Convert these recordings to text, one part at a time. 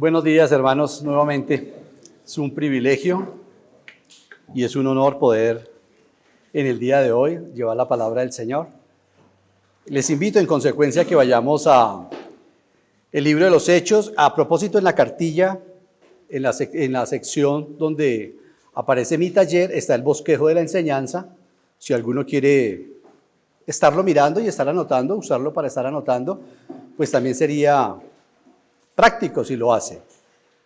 Buenos días, hermanos, nuevamente. Es un privilegio y es un honor poder en el día de hoy llevar la palabra del Señor. Les invito en consecuencia a que vayamos a el libro de los Hechos. A propósito, en la cartilla, en la sección donde aparece mi taller, está el bosquejo de la enseñanza. Si alguno quiere estarlo mirando y estar anotando, usarlo para estar anotando, pues también sería práctico si lo hace.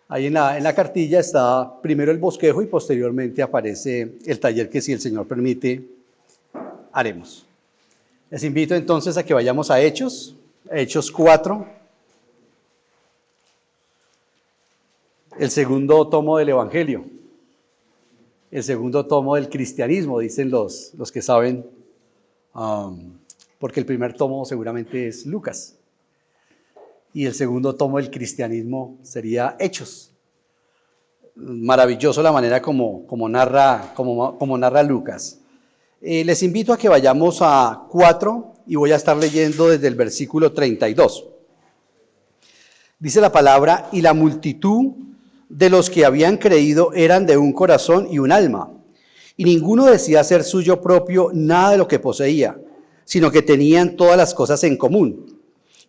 Ahí en la cartilla está primero el bosquejo y posteriormente aparece el taller que, si el Señor permite, haremos. Les invito entonces a que vayamos a Hechos 4, el segundo tomo del Evangelio, el segundo tomo del cristianismo, dicen los que saben, porque el primer tomo seguramente es Lucas. Y el segundo tomo del cristianismo sería Hechos. Maravilloso la manera como narra Lucas. Les invito a que vayamos a 4 y voy a estar leyendo desde el versículo 32. Dice la palabra: y la multitud de los que habían creído eran de un corazón y un alma, y ninguno decía ser suyo propio nada de lo que poseía, sino que tenían todas las cosas en común.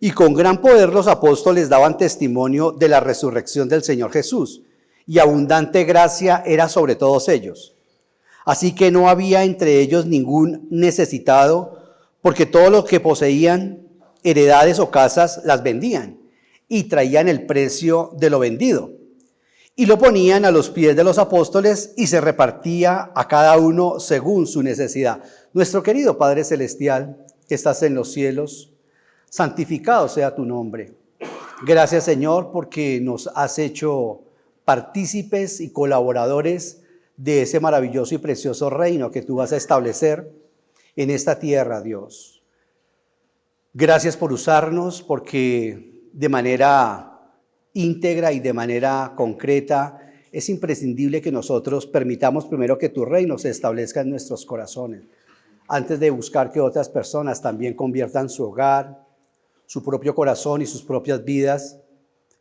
Y con gran poder los apóstoles daban testimonio de la resurrección del Señor Jesús, y abundante gracia era sobre todos ellos. Así que no había entre ellos ningún necesitado, porque todo lo que poseían, heredades o casas, las vendían, y traían el precio de lo vendido, y lo ponían a los pies de los apóstoles, y se repartía a cada uno según su necesidad. Nuestro querido Padre Celestial, que estás en los cielos, santificado sea tu nombre. Gracias, Señor, porque nos has hecho partícipes y colaboradores de ese maravilloso y precioso reino que tú vas a establecer en esta tierra, Dios. Gracias por usarnos, porque de manera íntegra y de manera concreta es imprescindible que nosotros permitamos primero que tu reino se establezca en nuestros corazones, antes de buscar que otras personas también conviertan su hogar, su propio corazón y sus propias vidas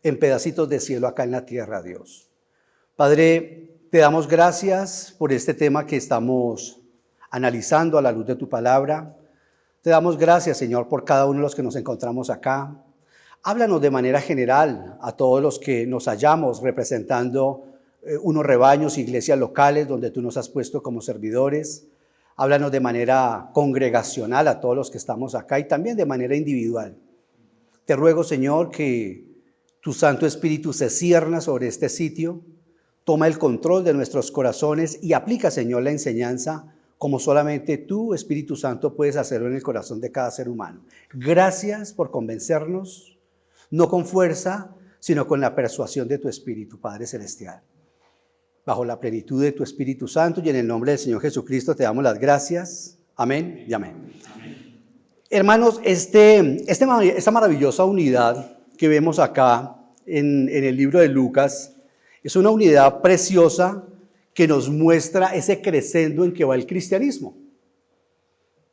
en pedacitos de cielo acá en la tierra, Dios. Padre, te damos gracias por este tema que estamos analizando a la luz de tu palabra. Te damos gracias, Señor, por cada uno de los que nos encontramos acá. Háblanos de manera general a todos los que nos hallamos representando unos rebaños, iglesias locales donde tú nos has puesto como servidores. Háblanos de manera congregacional a todos los que estamos acá y también de manera individual. Te ruego, Señor, que tu Santo Espíritu se cierna sobre este sitio, toma el control de nuestros corazones y aplica, Señor, la enseñanza como solamente tú, Espíritu Santo, puedes hacerlo en el corazón de cada ser humano. Gracias por convencernos, no con fuerza, sino con la persuasión de tu Espíritu, Padre Celestial. Bajo la plenitud de tu Espíritu Santo y en el nombre del Señor Jesucristo te damos las gracias. Amén y amén. Hermanos, esta maravillosa unidad que vemos acá en el libro de Lucas es una unidad preciosa que nos muestra ese crescendo en que va el cristianismo.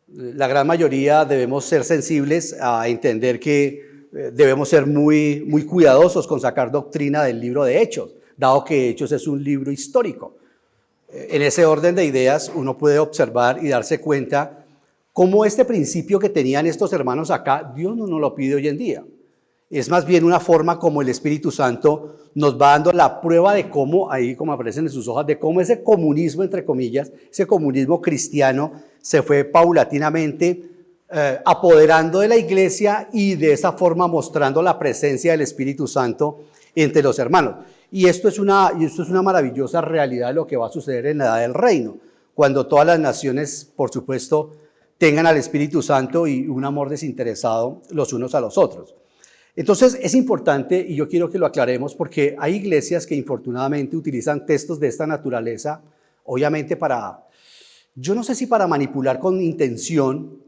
La gran mayoría debemos ser sensibles a entender que debemos ser muy, muy cuidadosos con sacar doctrina del libro de Hechos, dado que Hechos es un libro histórico. En ese orden de ideas uno puede observar y darse cuenta cómo este principio que tenían estos hermanos acá, Dios no nos lo pide hoy en día. Es más bien una forma como el Espíritu Santo nos va dando la prueba de cómo, ahí como aparecen en sus hojas, de cómo ese comunismo, entre comillas, ese comunismo cristiano se fue paulatinamente apoderando de la iglesia y de esa forma mostrando la presencia del Espíritu Santo entre los hermanos. Y esto es una maravillosa realidad de lo que va a suceder en la edad del reino, cuando todas las naciones, por supuesto, tengan al Espíritu Santo y un amor desinteresado los unos a los otros. Entonces es importante, y yo quiero que lo aclaremos, porque hay iglesias que infortunadamente utilizan textos de esta naturaleza, obviamente yo no sé si para manipular con intención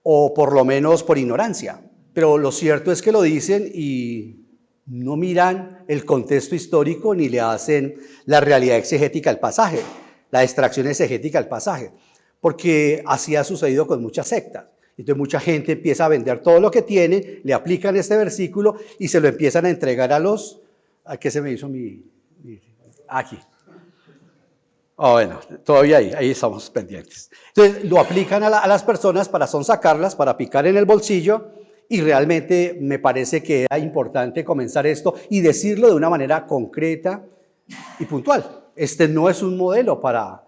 o por lo menos por ignorancia, pero lo cierto es que lo dicen y no miran el contexto histórico ni le hacen la realidad exegética al pasaje, la extracción exegética al pasaje, porque así ha sucedido con muchas sectas. Entonces mucha gente empieza a vender todo lo que tiene, le aplican este versículo y se lo empiezan a entregar a los ¿A qué se me hizo aquí? Bueno, todavía ahí estamos pendientes. Entonces, lo aplican a las personas para sonsacarlas, para picar en el bolsillo, y realmente me parece que era importante comenzar esto y decirlo de una manera concreta y puntual. Este no es un modelo para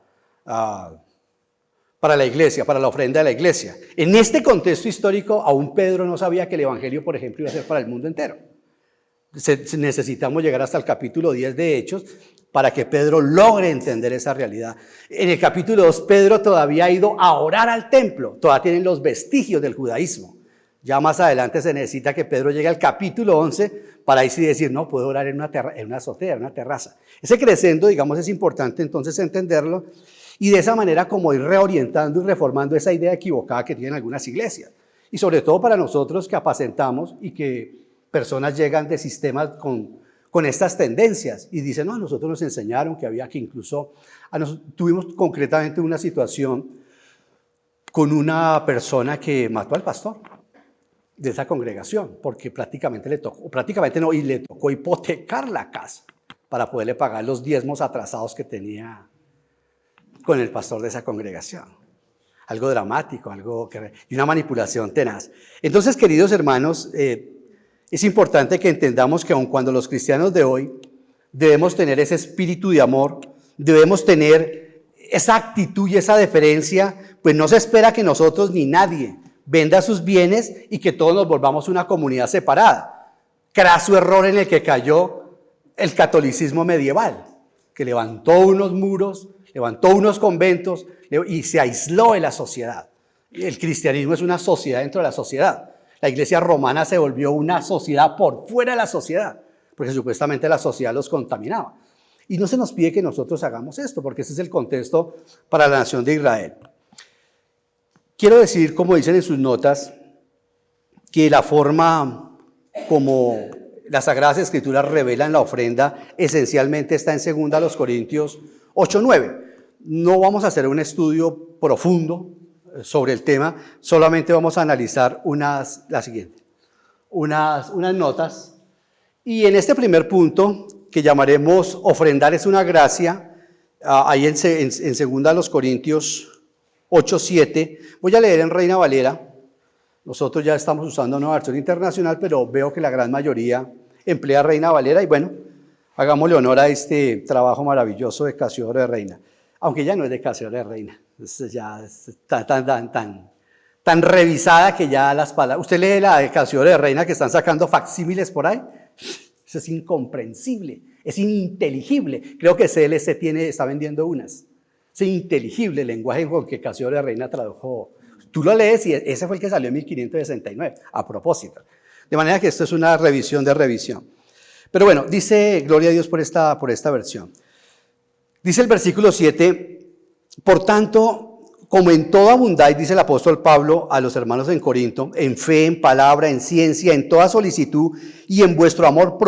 la iglesia, para la ofrenda de la iglesia. En este contexto histórico, aún Pedro no sabía que el evangelio, por ejemplo, iba a ser para el mundo entero. Necesitamos llegar hasta el capítulo 10 de Hechos para que Pedro logre entender esa realidad. En el capítulo 2, Pedro todavía ha ido a orar al templo, todavía tienen los vestigios del judaísmo. Ya más adelante se necesita que Pedro llegue al capítulo 11 para ahí sí decir, no, puedo orar en una azotea, en una terraza. Ese crescendo, digamos, es importante entonces entenderlo y de esa manera como ir reorientando y reformando esa idea equivocada que tienen algunas iglesias. Y sobre todo para nosotros que apacentamos y que personas llegan de sistemas con estas tendencias y dicen, no, nosotros nos enseñaron que había que incluso, tuvimos concretamente una situación con una persona que mató al pastor de esa congregación, porque le tocó hipotecar la casa para poderle pagar los diezmos atrasados que tenía con el pastor de esa congregación. Algo dramático, y una manipulación tenaz. Entonces, queridos hermanos, es importante que entendamos que aun cuando los cristianos de hoy debemos tener ese espíritu de amor, debemos tener esa actitud y esa deferencia, pues no se espera que nosotros ni nadie venda sus bienes y que todos nos volvamos una comunidad separada. Craso error en el que cayó el catolicismo medieval, que levantó unos muros, levantó unos conventos y se aisló de la sociedad. El cristianismo es una sociedad dentro de la sociedad. La iglesia romana se volvió una sociedad por fuera de la sociedad, porque supuestamente la sociedad los contaminaba. Y no se nos pide que nosotros hagamos esto, porque ese es el contexto para la nación de Israel. Quiero decir, como dicen en sus notas, que la forma como las Sagradas Escrituras revelan la ofrenda esencialmente está en 2 Corintios 8:9. No vamos a hacer un estudio profundo sobre el tema, solamente vamos a analizar unas notas. Y en este primer punto, que llamaremos ofrendar es una gracia, ahí en 2 Corintios 8:7, voy a leer en Reina Valera. Nosotros ya estamos usando una versión internacional, pero veo que la gran mayoría emplea Reina Valera y bueno, hagámosle honor a este trabajo maravilloso de Casiodoro de Reina, aunque ya no es de Casiodoro de Reina, ya está tan revisada que ya las palabras, usted lee la de Casiodoro de Reina que están sacando facsímiles por ahí, eso es incomprensible, es ininteligible, creo que CLC está vendiendo unas. Es inteligible el lenguaje con que Casiodoro de Reina tradujo. Tú lo lees y ese fue el que salió en 1569, a propósito. De manera que esto es una revisión de revisión. Pero bueno, dice, gloria a Dios por esta versión. Dice el versículo 7, por tanto, como en todo abundáis, dice el apóstol Pablo a los hermanos en Corinto, en fe, en palabra, en ciencia, en toda solicitud y en vuestro amor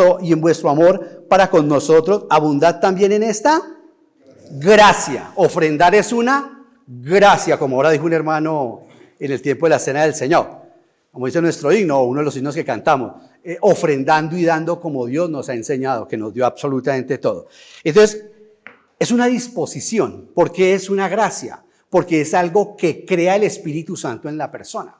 para con nosotros, abundad también en esta gracia. Ofrendar es una gracia, como ahora dijo un hermano en el tiempo de la cena del Señor. Como dice nuestro himno, uno de los himnos que cantamos, ofrendando y dando como Dios nos ha enseñado, que nos dio absolutamente todo. Entonces, es una disposición, porque es una gracia, porque es algo que crea el Espíritu Santo en la persona.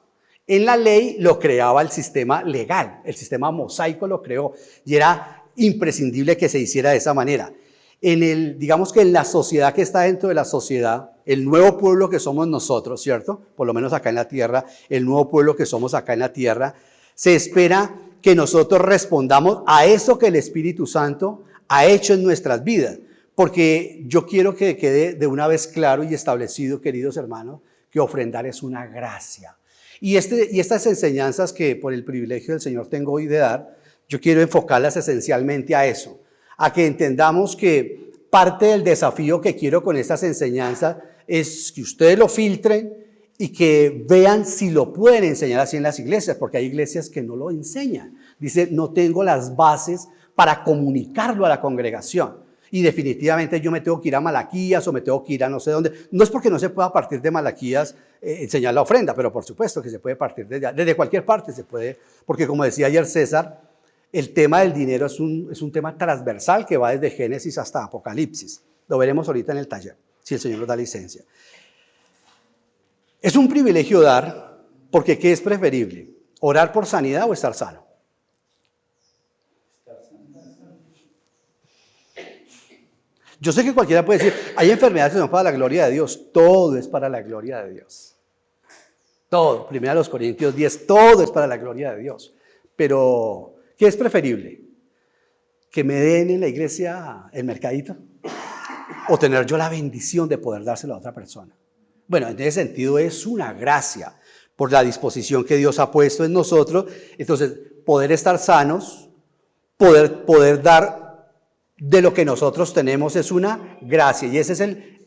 En la ley lo creaba el sistema legal, el sistema mosaico lo creó y era imprescindible que se hiciera de esa manera. Digamos que en la sociedad que está dentro de la sociedad, el nuevo pueblo que somos nosotros, ¿cierto? Por lo menos acá en la tierra, el nuevo pueblo que somos acá en la tierra, se espera que nosotros respondamos a eso que el Espíritu Santo ha hecho en nuestras vidas. Porque yo quiero que quede de una vez claro y establecido, queridos hermanos, que ofrendar es una gracia. Y estas enseñanzas que por el privilegio del Señor tengo hoy de dar, yo quiero enfocarlas esencialmente a eso. A que entendamos que parte del desafío que quiero con estas enseñanzas es que ustedes lo filtren y que vean si lo pueden enseñar así en las iglesias, porque hay iglesias que no lo enseñan. Dice, no tengo las bases para comunicarlo a la congregación. Y definitivamente yo me tengo que ir a Malaquías o me tengo que ir a no sé dónde. No es porque no se pueda partir de Malaquías enseñar la ofrenda, pero por supuesto que se puede partir desde cualquier parte se puede, porque como decía ayer César, el tema del dinero es un tema transversal que va desde Génesis hasta Apocalipsis. Lo veremos ahorita en el taller, si el Señor nos da licencia. Es un privilegio dar, porque ¿qué es preferible? ¿Orar por sanidad o estar sano? Yo sé que cualquiera puede decir, hay enfermedades que son para la gloria de Dios. Todo es para la gloria de Dios. Todo. 1 Corintios 10, todo es para la gloria de Dios. Pero, ¿qué es preferible? ¿Que me den en la iglesia el mercadito? ¿O tener yo la bendición de poder dárselo a otra persona? Bueno, en ese sentido es una gracia por la disposición que Dios ha puesto en nosotros. Entonces, poder estar sanos, poder dar de lo que nosotros tenemos es una gracia. Y ese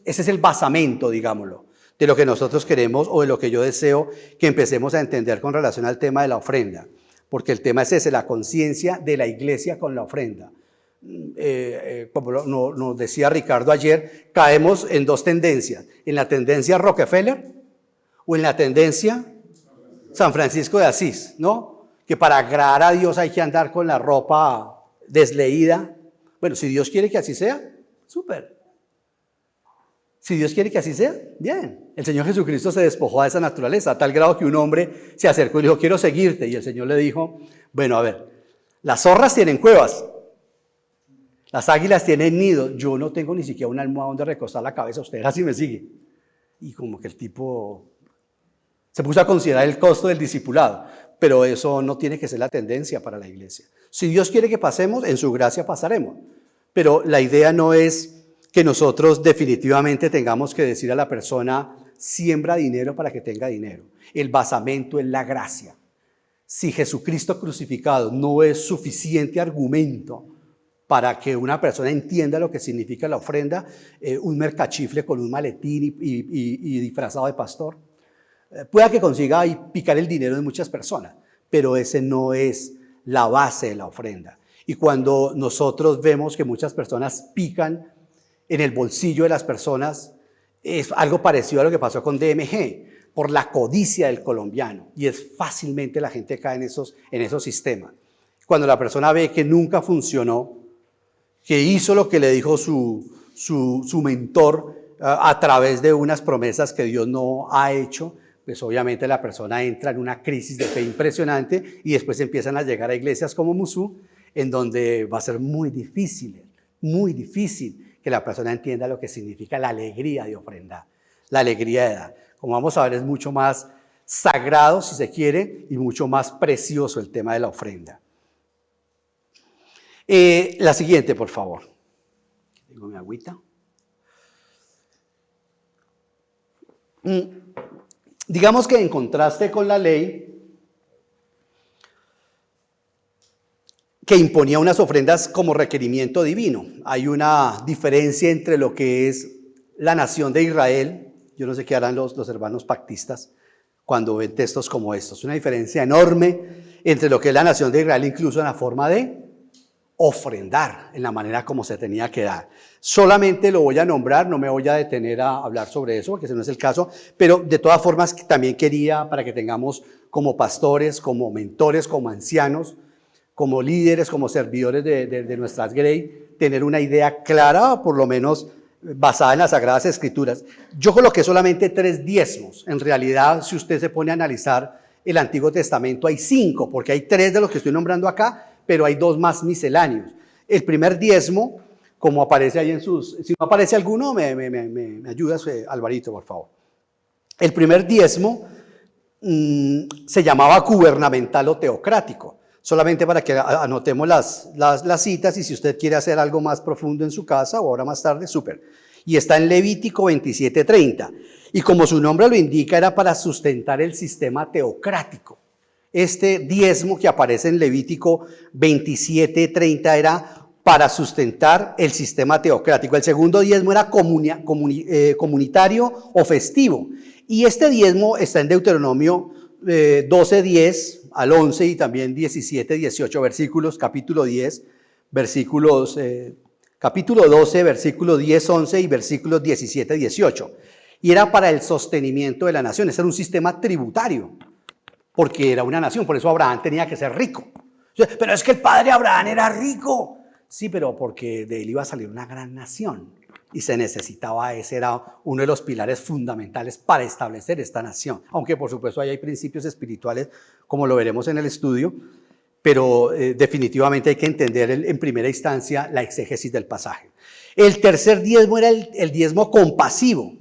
es el basamento, digámoslo, de lo que nosotros queremos o de lo que yo deseo que empecemos a entender con relación al tema de la ofrenda. Porque el tema es ese, la conciencia de la iglesia con la ofrenda. Como nos decía Ricardo ayer, caemos en dos tendencias. En la tendencia Rockefeller o en la tendencia San Francisco de Asís, ¿no? Que para agradar a Dios hay que andar con la ropa desleída. Bueno, si Dios quiere que así sea, súper. Si Dios quiere que así sea, bien. El Señor Jesucristo se despojó de esa naturaleza, a tal grado que un hombre se acercó y dijo, quiero seguirte. Y el Señor le dijo, bueno, a ver, las zorras tienen cuevas, las águilas tienen nidos, yo no tengo ni siquiera una almohada donde recostar la cabeza, usted así me sigue. Y como que el tipo se puso a considerar el costo del discipulado, pero eso no tiene que ser la tendencia para la iglesia. Si Dios quiere que pasemos, en su gracia pasaremos. Pero la idea no es que nosotros definitivamente tengamos que decir a la persona, siembra dinero para que tenga dinero. El basamento es la gracia. Si Jesucristo crucificado no es suficiente argumento para que una persona entienda lo que significa la ofrenda, un mercachifle con un maletín y disfrazado de pastor, pueda que consiga ahí picar el dinero de muchas personas, pero ese no es la base de la ofrenda. Y cuando nosotros vemos que muchas personas pican en el bolsillo de las personas, es algo parecido a lo que pasó con DMG, por la codicia del colombiano, y es fácilmente la gente cae en esos sistemas. Cuando la persona ve que nunca funcionó, que hizo lo que le dijo su mentor a través de unas promesas que Dios no ha hecho, pues obviamente la persona entra en una crisis de fe impresionante y después empiezan a llegar a iglesias como Musú, en donde va a ser muy difícil que la persona entienda lo que significa la alegría de ofrendar, la alegría de dar. Como vamos a ver, es mucho más sagrado, si se quiere, y mucho más precioso el tema de la ofrenda. La siguiente, por favor. Tengo mi agüita. Digamos que en contraste con la ley que imponía unas ofrendas como requerimiento divino, hay una diferencia entre lo que es la nación de Israel. Yo no sé qué harán los hermanos pactistas cuando ven textos como estos. Una diferencia enorme entre lo que es la nación de Israel, incluso en la forma de ofrendar, en la manera como se tenía que dar. Solamente lo voy a nombrar, no me voy a detener a hablar sobre eso, porque ese no es el caso, pero de todas formas también quería, para que tengamos como pastores, como mentores, como ancianos, como líderes, como servidores de nuestras Grey, tener una idea clara, por lo menos basada en las Sagradas Escrituras. Yo coloqué solamente 3 diezmos. En realidad, si usted se pone a analizar el Antiguo Testamento, hay 5, porque hay 3 de los que estoy nombrando acá, pero hay 2 más misceláneos. El primer diezmo, como aparece ahí si no aparece alguno, me ayudas, Alvarito, por favor. El primer diezmo se llamaba gubernamental o teocrático. Solamente para que anotemos las citas, y si usted quiere hacer algo más profundo en su casa o ahora más tarde, súper. Y está en Levítico 27:30. Y como su nombre lo indica, era para sustentar el sistema teocrático. Este diezmo que aparece en Levítico 27:30 era para sustentar el sistema teocrático. El segundo diezmo era comunitario o festivo. Y este diezmo está en Deuteronomio 12:10 al 11 y también 17-18 versículos, capítulo 10, versículos, capítulo 12, versículos 10-11 y versículos 17-18. Y era para el sostenimiento de la nación. Ese era un sistema tributario, porque era una nación, por eso Abraham tenía que ser rico. Pero es que el padre Abraham era rico. Sí, pero porque de él iba a salir una gran nación. Y se necesitaba, ese era uno de los pilares fundamentales para establecer esta nación. Aunque por supuesto ahí hay principios espirituales, como lo veremos en el estudio, pero definitivamente hay que entender en primera instancia la exégesis del pasaje. El tercer diezmo era el diezmo compasivo,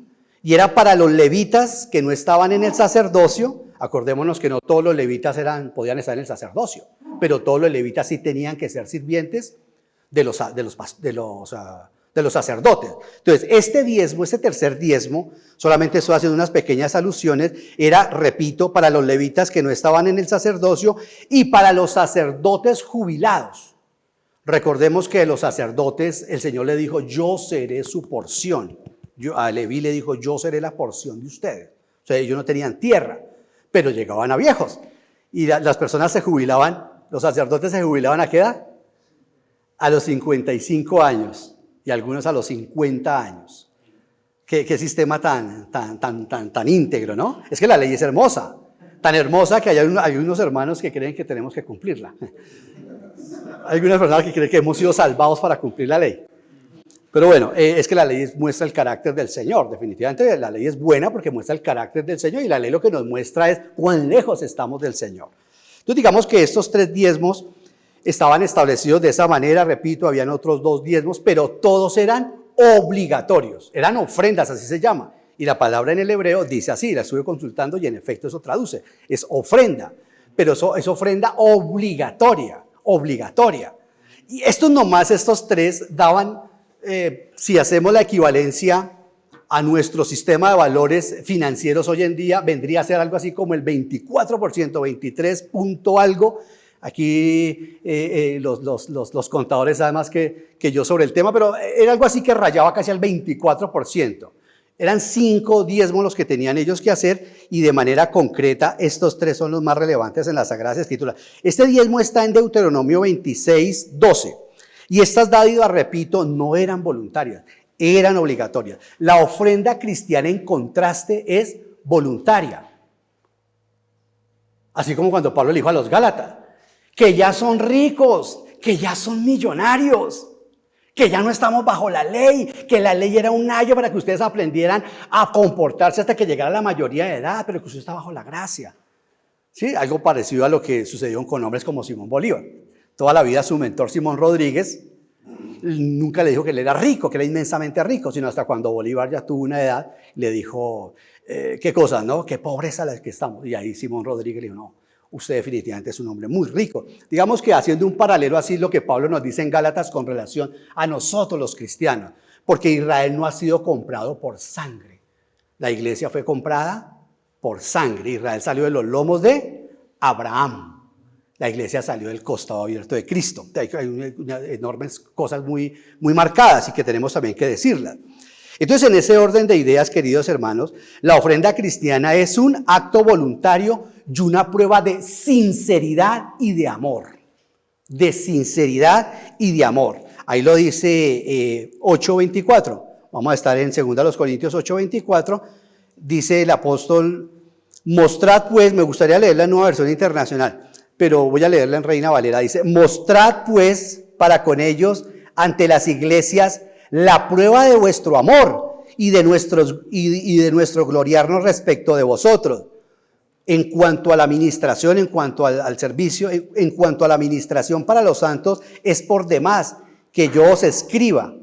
y era para los levitas que no estaban en el sacerdocio. Acordémonos que no todos los levitas podían estar en el sacerdocio, pero todos los levitas sí tenían que ser sirvientes de los sacerdotes. Entonces, este tercer diezmo, solamente estoy haciendo unas pequeñas alusiones, era, repito, para los levitas que no estaban en el sacerdocio y para los sacerdotes jubilados. Recordemos que a los sacerdotes el Señor le dijo, yo seré su porción. A Leví le dijo, yo seré la porción de ustedes. O sea, ellos no tenían tierra, pero llegaban a viejos. Y las personas se jubilaban, los sacerdotes se jubilaban ¿a qué edad? A los 55 años. Y algunos a los 50 años. Qué sistema tan íntegro, ¿no? Es que la ley es hermosa, tan hermosa que hay unos hermanos que creen que tenemos que cumplirla. Hay algunas personas que creen que hemos sido salvados para cumplir la ley. Pero bueno, es que la ley muestra el carácter del Señor. Definitivamente la ley es buena porque muestra el carácter del Señor, y la ley lo que nos muestra es cuán lejos estamos del Señor. Entonces digamos que estos 3 diezmos estaban establecidos de esa manera. Repito, habían otros 2 diezmos, pero todos eran obligatorios, eran ofrendas, así se llama. Y la palabra en el hebreo dice así, la estuve consultando y en efecto eso traduce, es ofrenda, pero eso es ofrenda obligatoria. Y estos 3 daban, si hacemos la equivalencia a nuestro sistema de valores financieros hoy en día, vendría a ser algo así como el 24%, 23 punto algo. Aquí los contadores saben más que yo sobre el tema, pero era algo así que rayaba casi al 24%. Eran 5 diezmos los que tenían ellos que hacer, y de manera concreta estos 3 son los más relevantes en las Sagradas Escrituras. Este diezmo está en Deuteronomio 26, 12. Y estas dádivas, repito, no eran voluntarias, eran obligatorias. La ofrenda cristiana, en contraste, es voluntaria. Así como cuando Pablo le dijo a los Gálatas, que ya son ricos, que ya son millonarios, que ya no estamos bajo la ley, que la ley era un ayo para que ustedes aprendieran a comportarse hasta que llegara la mayoría de edad, pero que usted está bajo la gracia. ¿Sí? Algo parecido a lo que sucedió con hombres como Simón Bolívar. Toda la vida su mentor Simón Rodríguez nunca le dijo que él era rico, que era inmensamente rico, sino hasta cuando Bolívar ya tuvo una edad, le dijo, qué cosas, ¿no? Qué pobreza la que estamos. Y ahí Simón Rodríguez le dijo, no, usted definitivamente es un hombre muy rico. Digamos que haciendo un paralelo así lo que Pablo nos dice en Gálatas con relación a nosotros los cristianos, porque Israel no ha sido comprado por sangre. La iglesia fue comprada por sangre. Israel salió de los lomos de Abraham. La iglesia salió del costado abierto de Cristo. Hay enormes cosas muy marcadas y que tenemos también que decirlas. Entonces, en ese orden de ideas, queridos hermanos, la ofrenda cristiana es un acto voluntario y una prueba de sinceridad y de amor. De sinceridad y de amor. Ahí lo dice 8:24. Vamos a estar en 2 Corintios 8:24. Dice el apóstol, mostrad pues, me gustaría leer la Nueva Versión Internacional, pero voy a leerla en Reina Valera. Dice, mostrad pues para con ellos ante las iglesias la prueba de vuestro amor y de nuestro gloriarnos respecto de vosotros. En cuanto a la administración, en cuanto al servicio, en cuanto a la administración para los santos, es por demás que yo os escriba,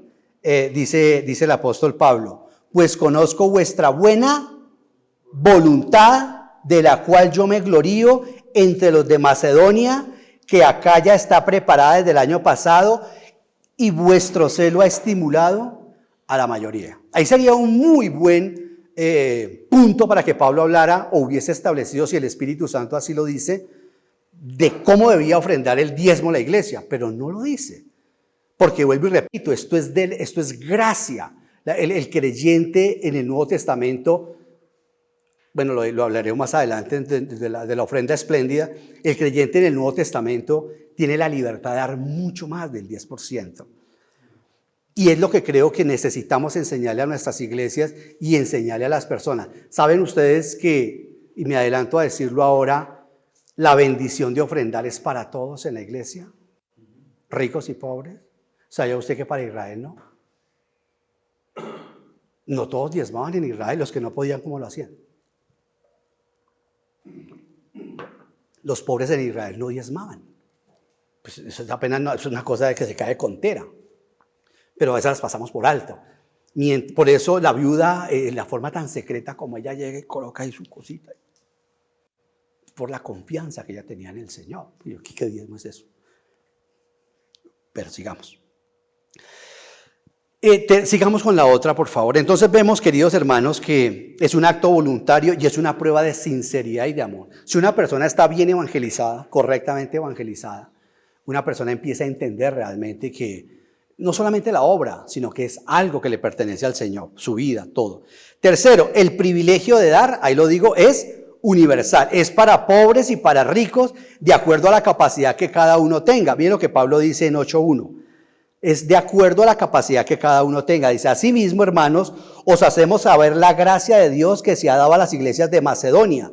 dice el apóstol Pablo, pues conozco vuestra buena voluntad, de la cual yo me glorío entre los de Macedonia, que acá ya está preparada desde el año pasado, y vuestro celo ha estimulado a la mayoría. Ahí sería un muy buen punto para que Pablo hablara o hubiese establecido, si el Espíritu Santo así lo dice, de cómo debía ofrendar el diezmo la iglesia, pero no lo dice. Porque vuelvo y repito, esto es gracia. El creyente en el Nuevo Testamento, bueno, lo hablaré más adelante de la ofrenda espléndida, el creyente en el Nuevo Testamento tiene la libertad de dar mucho más del 10%. Y es lo que creo que necesitamos enseñarle a nuestras iglesias y enseñarle a las personas. Saben ustedes que, y me adelanto a decirlo ahora, La bendición de ofrendar es para todos en la iglesia, ricos y pobres. ¿Sabía usted que para Israel no? No todos diezmaban en Israel, los que no podían, ¿cómo lo hacían? Los pobres en Israel no diezmaban. Pues eso es apenas es una cosa de que se cae con tera. Pero a veces las pasamos por alto. Por eso la viuda, la forma tan secreta como ella llega y coloca ahí su cosita. Por la confianza que ella tenía en el Señor. Y yo, ¿qué diezmo es eso? Pero sigamos. Sigamos con la otra, por favor. Entonces vemos, queridos hermanos, que es un acto voluntario y es una prueba de sinceridad y de amor. Si una persona está bien evangelizada, correctamente evangelizada, una persona empieza a entender realmente que no solamente la obra, sino que es algo que le pertenece al Señor, su vida, todo. Tercero, el privilegio de dar, ahí lo digo, es universal. Es para pobres y para ricos, de acuerdo a la capacidad que cada uno tenga. Miren lo que Pablo dice en 8:1. Es de acuerdo a la capacidad que cada uno tenga. Dice, asimismo, hermanos, os hacemos saber la gracia de Dios que se ha dado a las iglesias de Macedonia,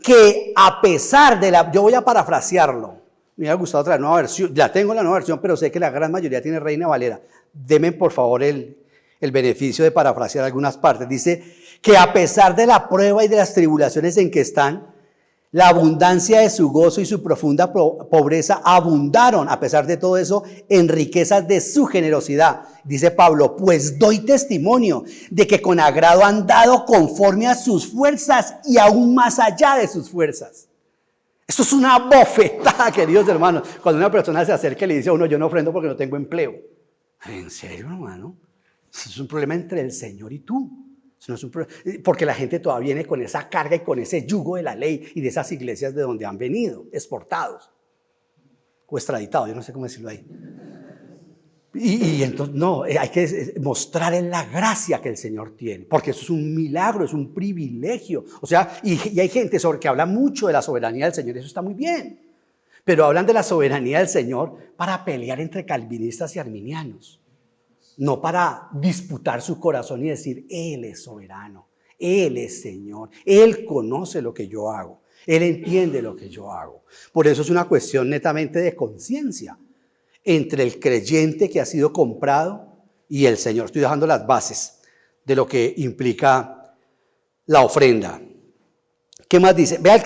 que a pesar de yo voy a parafrasearlo, me ha gustado otra nueva versión, ya tengo la nueva versión, pero sé que la gran mayoría tiene Reina Valera. Denme, por favor, el beneficio de parafrasear algunas partes. Dice que a pesar de la prueba y de las tribulaciones en que están, la abundancia de su gozo y su profunda pobreza abundaron, a pesar de todo eso, en riquezas de su generosidad. Dice Pablo, pues doy testimonio de que con agrado han dado conforme a sus fuerzas y aún más allá de sus fuerzas. Esto es una bofetada, queridos hermanos, cuando una persona se acerca y le dice a uno, yo no ofrendo porque no tengo empleo. ¿En serio, hermano? Eso es un problema entre el Señor y tú. No es un problema, porque la gente todavía viene con esa carga y con ese yugo de la ley y de esas iglesias de donde han venido, exportados o extraditados, yo no sé cómo decirlo ahí. Y entonces, no, hay que mostrar en la gracia que el Señor tiene, porque eso es un milagro, es un privilegio. O sea, y hay gente sobre que habla mucho de la soberanía del Señor, eso está muy bien, pero hablan de la soberanía del Señor para pelear entre calvinistas y arminianos. No para disputar su corazón y decir, Él es soberano, Él es Señor, Él conoce lo que yo hago, Él entiende lo que yo hago. Por eso es una cuestión netamente de conciencia entre el creyente que ha sido comprado y el Señor. Estoy dejando las bases de lo que implica la ofrenda. ¿Qué más dice? Vea el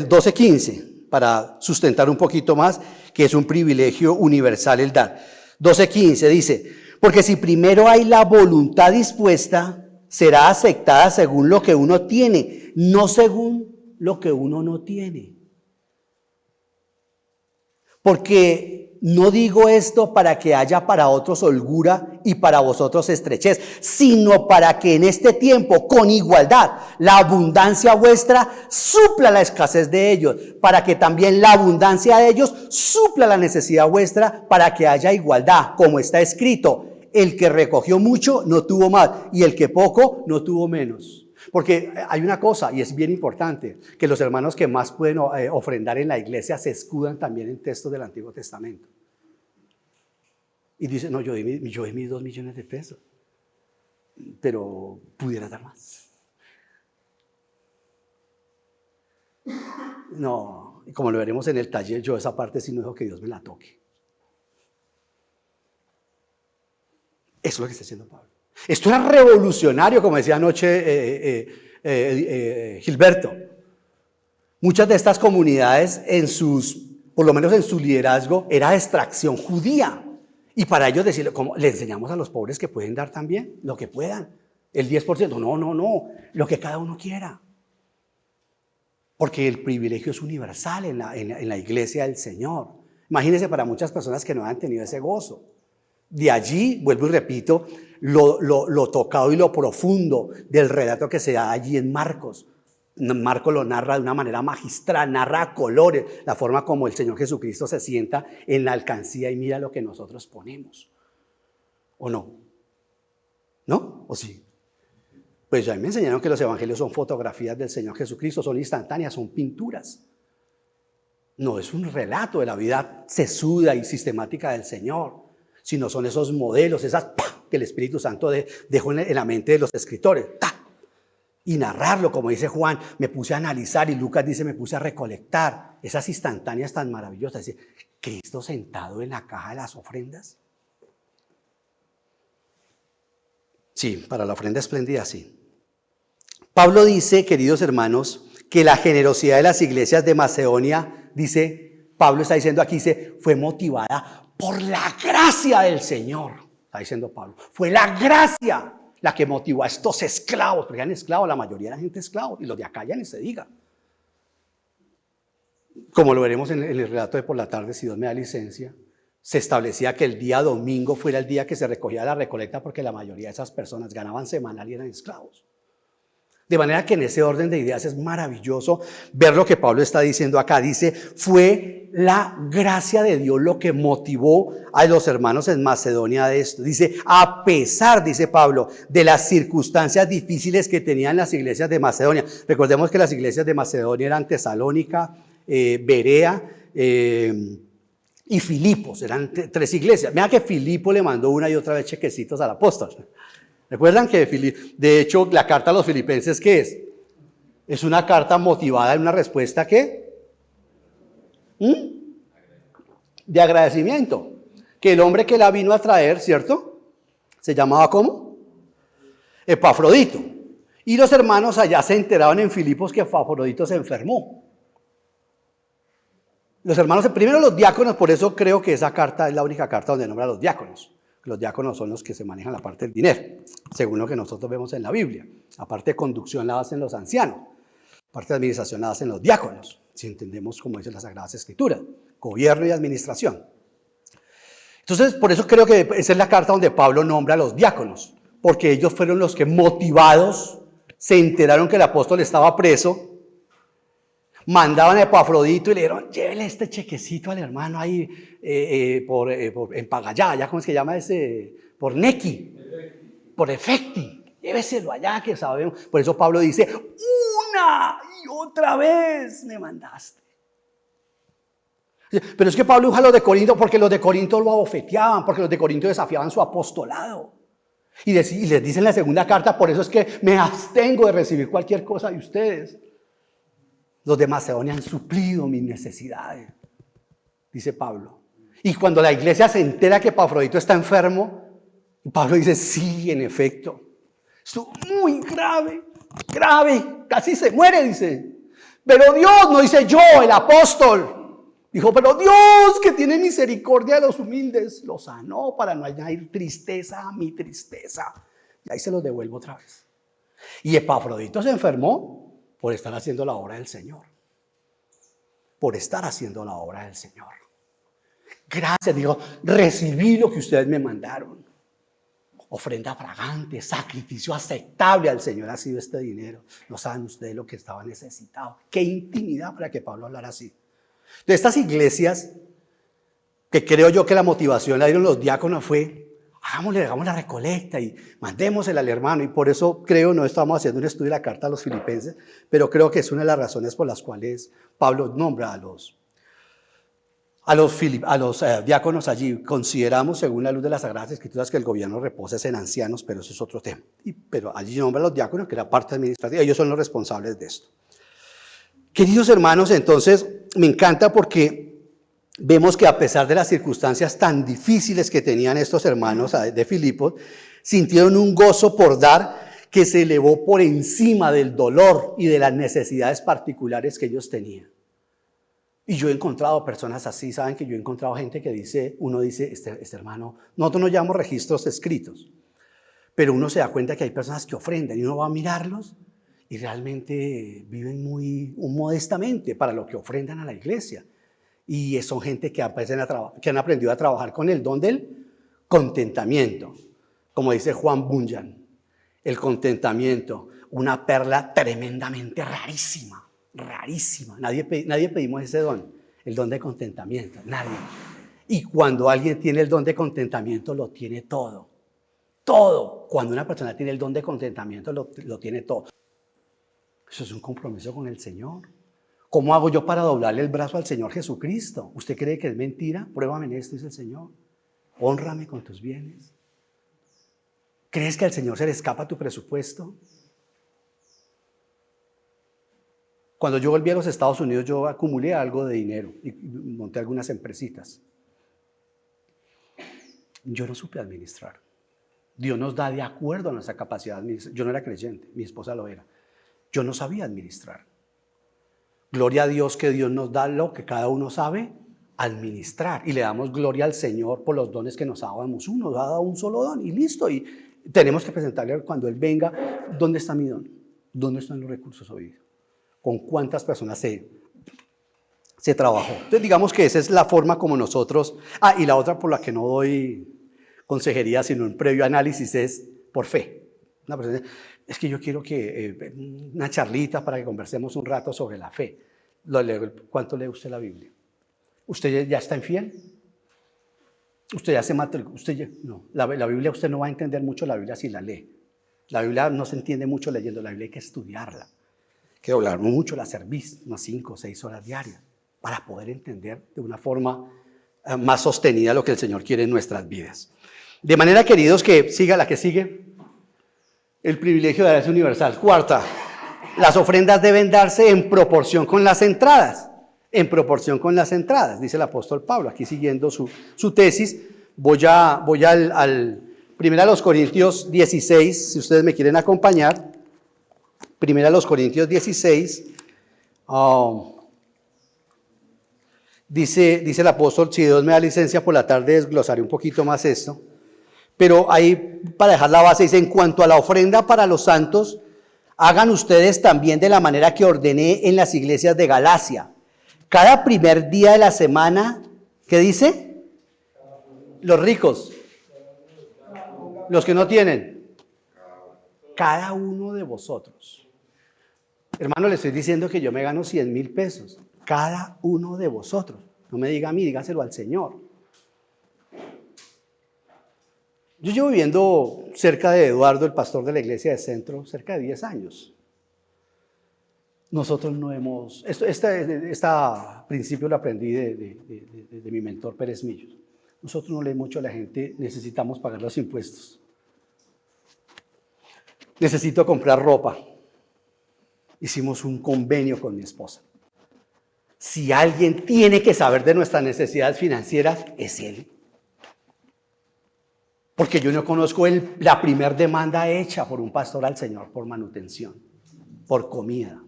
12:15 para sustentar un poquito más, que es un privilegio universal el dar. 12:15 dice, porque si primero hay la voluntad dispuesta, será aceptada según lo que uno tiene, no según lo que uno no tiene. Porque no digo esto para que haya para otros holgura y para vosotros estrechez, sino para que en este tiempo, con igualdad, la abundancia vuestra supla la escasez de ellos, para que también la abundancia de ellos supla la necesidad vuestra, para que haya igualdad, como está escrito. El que recogió mucho no tuvo más y el que poco no tuvo menos. Porque hay una cosa, y es bien importante, que los hermanos que más pueden ofrendar en la iglesia se escudan también en textos del Antiguo Testamento. Y dicen, no, yo di mis 2 millones de pesos, pero pudiera dar más. No, y como lo veremos en el taller, yo esa parte sí no dejo que Dios me la toque. Eso es lo que está haciendo Pablo. Esto era revolucionario, como decía anoche Gilberto. Muchas de estas comunidades, por lo menos en su liderazgo, era de extracción judía. Y para ellos decirle, ¿cómo? Le enseñamos a los pobres que pueden dar también, lo que puedan. El 10%, no, lo que cada uno quiera. Porque el privilegio es universal en la iglesia del Señor. Imagínense para muchas personas que no han tenido ese gozo. De allí, vuelvo y repito, lo tocado y lo profundo del relato que se da allí en Marcos. Marcos lo narra de una manera magistral, narra a colores la forma como el Señor Jesucristo se sienta en la alcancía y mira lo que nosotros ponemos. ¿O no? ¿No? ¿O sí? Pues a mí me enseñaron que los evangelios son fotografías del Señor Jesucristo, son instantáneas, son pinturas. No es un relato de la vida sesuda y sistemática del Señor, sino son esos modelos, esas ¡pah!, que el Espíritu Santo dejó en la mente de los escritores. ¡Tá! y narrarlo, como dice Juan, me puse a analizar y Lucas dice, me puse a recolectar esas instantáneas tan maravillosas. Dice, Cristo sentado en la caja de las ofrendas. Sí, para la ofrenda espléndida, sí. Pablo dice, queridos hermanos, que la generosidad de las iglesias de Macedonia, dice, Pablo está diciendo aquí, dice, fue motivada por la gracia del Señor. Está diciendo Pablo, fue la gracia la que motivó a estos esclavos, porque eran esclavos, la mayoría de la gente esclavos, y los de acá ya ni se diga. Como lo veremos en el relato de por la tarde, si Dios me da licencia, se establecía que el día domingo fuera el día que se recogía la recolecta porque la mayoría de esas personas ganaban semanal y eran esclavos. De manera que en ese orden de ideas es maravilloso ver lo que Pablo está diciendo acá. Dice, fue la gracia de Dios lo que motivó a los hermanos en Macedonia de esto. Dice, a pesar, dice Pablo, de las circunstancias difíciles que tenían las iglesias de Macedonia. Recordemos que las iglesias de Macedonia eran Tesalónica, Berea y Filipos. Eran tres iglesias. Mira que Filipo le mandó una y otra vez chequecitos al apóstol. ¿Recuerdan que de hecho la carta a los filipenses qué es? Es una carta motivada en una respuesta ¿qué? De agradecimiento. Que el hombre que la vino a traer, ¿cierto? Se llamaba ¿cómo? Epafrodito. Y los hermanos allá se enteraron en Filipos que Epafrodito se enfermó. Los hermanos, primero los diáconos, por eso creo que esa carta es la única carta donde nombra a los diáconos. Los diáconos son los que se manejan la parte del dinero, según lo que nosotros vemos en la Biblia. La parte de conducción la hacen los ancianos, la parte de administración la hacen los diáconos, si entendemos como dicen las Sagradas Escrituras, gobierno y administración. Entonces, por eso creo que esa es la carta donde Pablo nombra a los diáconos, porque ellos fueron los que motivados se enteraron que el apóstol estaba preso, mandaban a Epafrodito y le dijeron, llévele este chequecito al hermano ahí en Pagayá, ¿cómo es que llama ese? Por Nequi, por Efecti, lléveselo allá que sabemos. Por eso Pablo dice, una y otra vez me mandaste. Pero es que Pablo usa a los de Corinto porque los de Corinto lo abofeteaban, porque los de Corinto desafiaban su apostolado. Y les dice en la segunda carta, por eso es que me abstengo de recibir cualquier cosa de ustedes. Los de Macedonia han suplido mis necesidades, dice Pablo. Y cuando la iglesia se entera que Epafrodito está enfermo, Pablo dice, sí, en efecto. Esto muy grave, casi se muere, dice. Pero Dios, no dice yo, el apóstol. Dijo, pero Dios que tiene misericordia de los humildes, lo sanó para no añadir tristeza a mi tristeza. Y ahí se los devuelvo otra vez. Y Epafrodito se enfermó por estar haciendo la obra del Señor. Por estar haciendo la obra del Señor. Gracias, digo, recibí lo que ustedes me mandaron. Ofrenda fragante, sacrificio aceptable al Señor ha sido este dinero. No saben ustedes lo que estaba necesitado. Qué intimidad para que Pablo hablara así. De estas iglesias, que creo yo que la motivación la dieron los diáconos fue, hagamos la recolecta y mandémosela al hermano. Y por eso creo, no estamos haciendo un estudio de la carta a los filipenses, pero creo que es una de las razones por las cuales Pablo nombra a los diáconos allí. Consideramos, según la luz de las Sagradas Escrituras, que el gobierno reposa en ancianos, pero eso es otro tema. Pero allí nombra a los diáconos, que era parte administrativa, ellos son los responsables de esto. Queridos hermanos, entonces, me encanta porque vemos que a pesar de las circunstancias tan difíciles que tenían estos hermanos de Filipos, sintieron un gozo por dar que se elevó por encima del dolor y de las necesidades particulares que ellos tenían. Y yo he encontrado personas así, saben que yo he encontrado gente que dice, uno dice, este hermano, nosotros no llevamos registros escritos, pero uno se da cuenta que hay personas que ofrendan y uno va a mirarlos y realmente viven muy modestamente para lo que ofrendan a la iglesia. Y son gente que han aprendido a trabajar con el don del contentamiento. Como dice Juan Bunyan, el contentamiento, una perla tremendamente rarísima. Nadie pedimos ese don, el don de contentamiento, nadie. Y cuando alguien tiene el don de contentamiento, lo tiene todo. Todo. Cuando una persona tiene el don de contentamiento, lo tiene todo. Eso es un compromiso con el Señor. ¿Cómo hago yo para doblarle el brazo al Señor Jesucristo? ¿Usted cree que es mentira? Pruébame en esto, dice el Señor. Hónrame con tus bienes. ¿Crees que al Señor se le escapa tu presupuesto? Cuando yo volví a los Estados Unidos, yo acumulé algo de dinero y monté algunas empresitas. Yo no supe administrar. Dios nos da de acuerdo a nuestra capacidad de administrar. Yo no era creyente, mi esposa lo era. Yo no sabía administrar. Gloria a Dios que Dios nos da lo que cada uno sabe administrar. Y le damos gloria al Señor por los dones que nos dábamos. Uno nos ha dado un solo don y listo. Y tenemos que presentarle cuando Él venga, ¿dónde está mi don? ¿Dónde están los recursos hoy? ¿Con cuántas personas se trabajó? Entonces digamos que esa es la forma como nosotros... y la otra por la que no doy consejería, sino un previo análisis es por fe. Una persona dice, es que yo quiero que una charlita para que conversemos un rato sobre la fe. ¿Cuánto lee usted la Biblia? ¿Usted ya está infiel? ¿Usted ya se matriculó? No, la Biblia usted no va a entender mucho la Biblia si la lee. La Biblia no se entiende mucho leyendo, la Biblia hay que estudiarla. Hay que doblar mucho la cerviz, unas 5 o 6 horas diarias, para poder entender de una forma más sostenida lo que el Señor quiere en nuestras vidas. De manera, queridos, que siga la que sigue. El privilegio de la herencia universal. Cuarta, las ofrendas deben darse en proporción con las entradas. En proporción con las entradas, dice el apóstol Pablo. Aquí siguiendo su tesis, voy al 1 Corintios 16, si ustedes me quieren acompañar. 1 Corintios 16, dice el apóstol, si Dios me da licencia por la tarde desglosaré un poquito más esto. Pero ahí, para dejar la base, dice, en cuanto a la ofrenda para los santos, hagan ustedes también de la manera que ordené en las iglesias de Galacia. Cada primer día de la semana, ¿qué dice? Los ricos, los que no tienen, cada uno de vosotros. Hermano, le estoy diciendo que yo me gano 100,000 pesos, cada uno de vosotros. No me diga a mí, dígaselo al Señor. Yo llevo viviendo cerca de Eduardo, el pastor de la iglesia de Centro, cerca de 10 años. Nosotros no hemos... Este principio lo aprendí de mi mentor Pérez Millos. Nosotros no leemos mucho a la gente, necesitamos pagar los impuestos. Necesito comprar ropa. Hicimos un convenio con mi esposa. Si alguien tiene que saber de nuestras necesidades financieras, es él. Porque yo no conozco la primer demanda hecha por un pastor al Señor por manutención, por comida.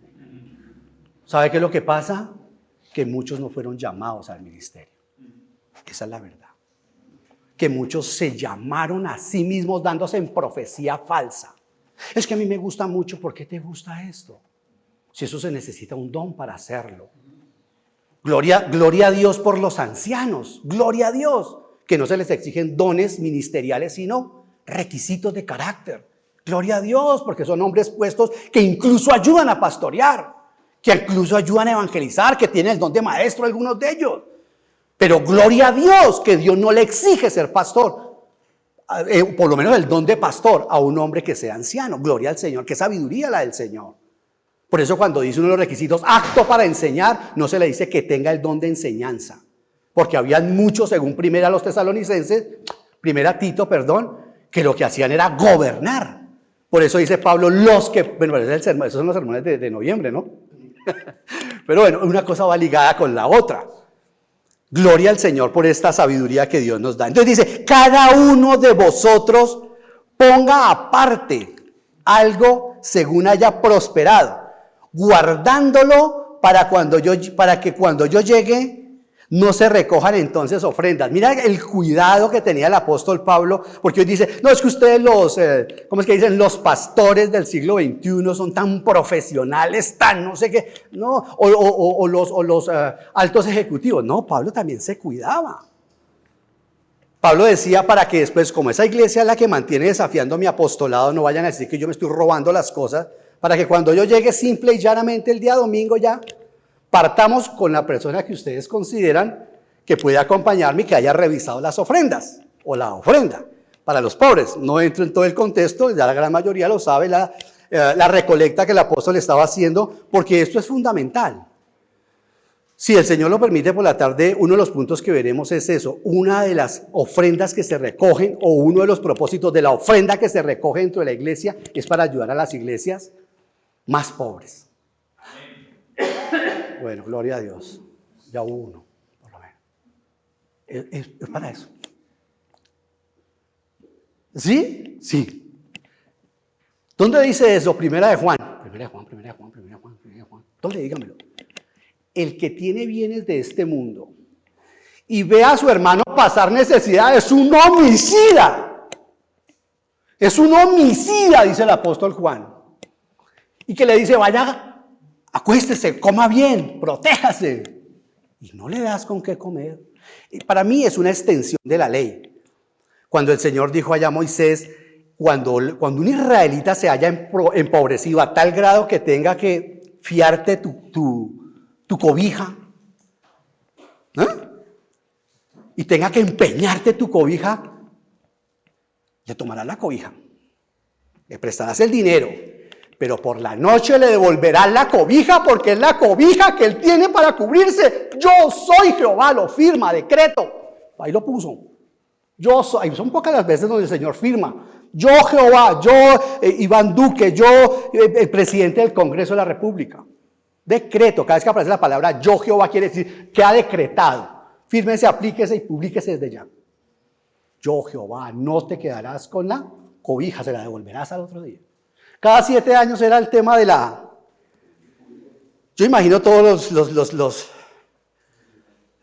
¿Sabe qué es lo que pasa? Que muchos no fueron llamados al ministerio. Esa es la verdad. Que muchos se llamaron a sí mismos dándose en profecía falsa. Es que a mí me gusta mucho. ¿Por qué te gusta esto? Si eso se necesita un don para hacerlo. Gloria a Dios por los ancianos. Gloria a Dios. Que no se les exigen dones ministeriales, sino requisitos de carácter. Gloria a Dios, porque son hombres puestos que incluso ayudan a pastorear, que incluso ayudan a evangelizar, que tienen el don de maestro algunos de ellos. Pero gloria a Dios, que Dios no le exige ser pastor, por lo menos el don de pastor, a un hombre que sea anciano. Gloria al Señor, qué sabiduría la del Señor. Por eso cuando dice uno de los requisitos, apto para enseñar, no se le dice que tenga el don de enseñanza. Porque habían muchos, según primera Tito, que lo que hacían era gobernar. Por eso dice Pablo, esos son los sermones de noviembre, ¿no? Pero bueno, una cosa va ligada con la otra. Gloria al Señor por esta sabiduría que Dios nos da. Entonces dice, cada uno de vosotros ponga aparte algo según haya prosperado, guardándolo para que cuando yo llegue no se recojan entonces ofrendas. Mira el cuidado que tenía el apóstol Pablo, porque hoy dice, no, es que ustedes los pastores del siglo XXI son tan profesionales, tan no sé qué, no, o los altos ejecutivos. No, Pablo también se cuidaba. Pablo decía para que después, como esa iglesia es la que mantiene desafiando mi apostolado, no vayan a decir que yo me estoy robando las cosas, para que cuando yo llegue simple y llanamente el día domingo ya, partamos con la persona que ustedes consideran que puede acompañarme y que haya revisado las ofrendas o la ofrenda para los pobres. No entro en todo el contexto, ya la gran mayoría lo sabe, la recolecta que el apóstol estaba haciendo, porque esto es fundamental. Si el Señor lo permite por la tarde, uno de los puntos que veremos es eso, una de las ofrendas que se recogen o uno de los propósitos de la ofrenda que se recoge dentro de la iglesia es para ayudar a las iglesias más pobres. Bueno, gloria a Dios. Ya hubo uno, por lo menos. Es para eso. ¿Sí? Sí. ¿Dónde dice eso? Primera de Juan. Primera de Juan. ¿Dónde? Dígamelo. El que tiene bienes de este mundo y ve a su hermano pasar necesidad es un homicida. Es un homicida, dice el apóstol Juan. Y que le dice, vaya, acuéstese, coma bien, protéjase. Y no le das con qué comer. Y para mí es una extensión de la ley. Cuando el Señor dijo allá a Moisés, cuando un israelita se haya empobrecido a tal grado que tenga que fiarte tu cobija, ¿eh? Y tenga que empeñarte tu cobija, le tomarás la cobija, le prestarás el dinero, pero por la noche le devolverás la cobija porque es la cobija que él tiene para cubrirse. Yo soy Jehová, lo firma, decreto. Ahí lo puso. Yo soy, son pocas las veces donde el Señor firma. Yo Jehová, yo Iván Duque, yo el presidente del Congreso de la República. Decreto, cada vez que aparece la palabra yo Jehová quiere decir que ha decretado. Fírmese, aplíquese y publíquese desde ya. Yo Jehová, no te quedarás con la cobija, se la devolverás al otro día. Cada 7 años era el tema de la... Yo imagino todos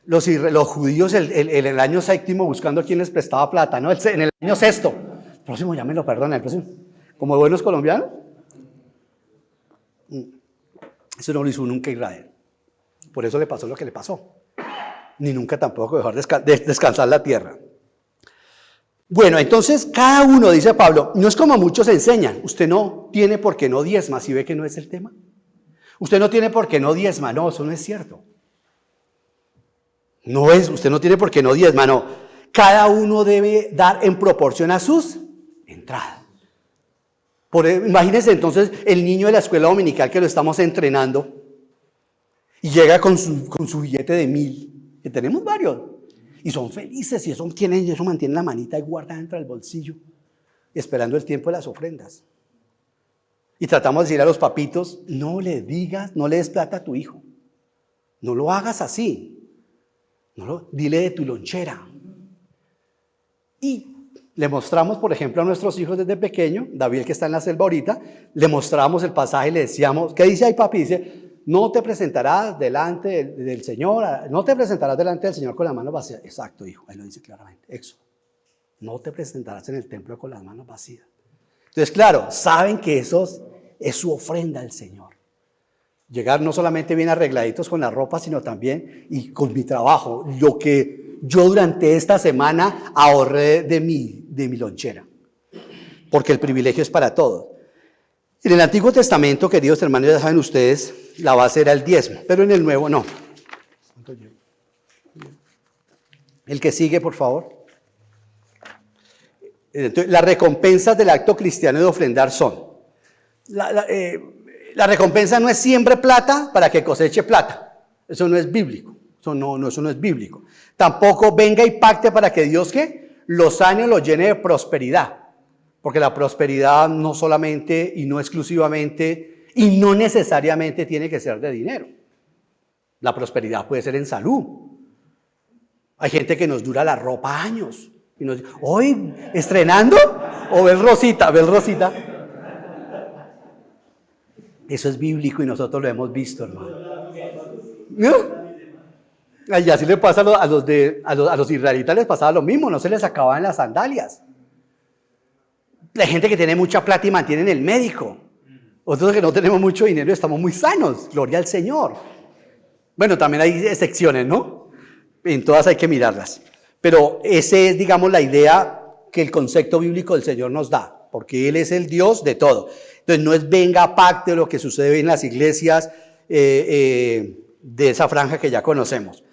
los judíos en el año 7 buscando a quien les prestaba plata, ¿no? En el año 6. El próximo ya me lo perdona, el próximo. Como buenos colombianos. Eso no lo hizo nunca Israel. Por eso le pasó lo que le pasó. Ni nunca tampoco dejar descansar la tierra. Bueno, entonces cada uno, dice Pablo, no es como muchos enseñan. Usted no tiene por qué no diezma, si ve que no es el tema. Usted no tiene por qué no diezma, no, eso no es cierto. No es, usted no tiene por qué no diezma, no. Cada uno debe dar en proporción a sus entradas. Imagínense entonces el niño de la escuela dominical que lo estamos entrenando y llega con su billete de 1,000, que tenemos varios, y son felices y eso mantiene la manita ahí guardada dentro del bolsillo, esperando el tiempo de las ofrendas. Y tratamos de decir a los papitos, no le des plata a tu hijo, no lo hagas así. Dile de tu lonchera. Y le mostramos, por ejemplo, a nuestros hijos desde pequeño, David que está en la selva ahorita, le mostramos el pasaje y le decíamos, ¿qué dice ahí papi? Dice, no te presentarás delante del Señor, no te presentarás delante del Señor con las manos vacías. Exacto, hijo, ahí lo dice claramente, Éxodo. No te presentarás en el templo con las manos vacías. Entonces, claro, saben que eso es su ofrenda al Señor. Llegar no solamente bien arregladitos con la ropa, sino también y con mi trabajo, lo que yo durante esta semana ahorré de mi lonchera, porque el privilegio es para todos. En el Antiguo Testamento, queridos hermanos, ya saben ustedes, la base era el diezmo, pero en el Nuevo no. El que sigue, por favor. Entonces, las recompensas del acto cristiano de ofrendar son... La recompensa no es siembre plata para que coseche plata. Eso no es bíblico. Eso no es bíblico. Tampoco venga y pacte para que Dios los sane o los llene de prosperidad. Porque la prosperidad no solamente y no exclusivamente y no necesariamente tiene que ser de dinero. La prosperidad puede ser en salud. Hay gente que nos dura la ropa años. Y nos dice, ¿hoy estrenando? ¿O ves Rosita? Eso es bíblico y nosotros lo hemos visto, hermano. ¿No? Y así le pasa a los israelitas, les pasaba lo mismo, no se les acababan las sandalias. La gente que tiene mucha plata y mantiene en el médico. Nosotros que no tenemos mucho dinero y estamos muy sanos, gloria al Señor. Bueno, también hay excepciones, ¿no? En todas hay que mirarlas. Pero esa es, digamos, la idea que el concepto bíblico del Señor nos da, porque Él es el Dios de todo. Entonces no es venga pacte lo que sucede en las iglesias de esa franja que ya conocemos.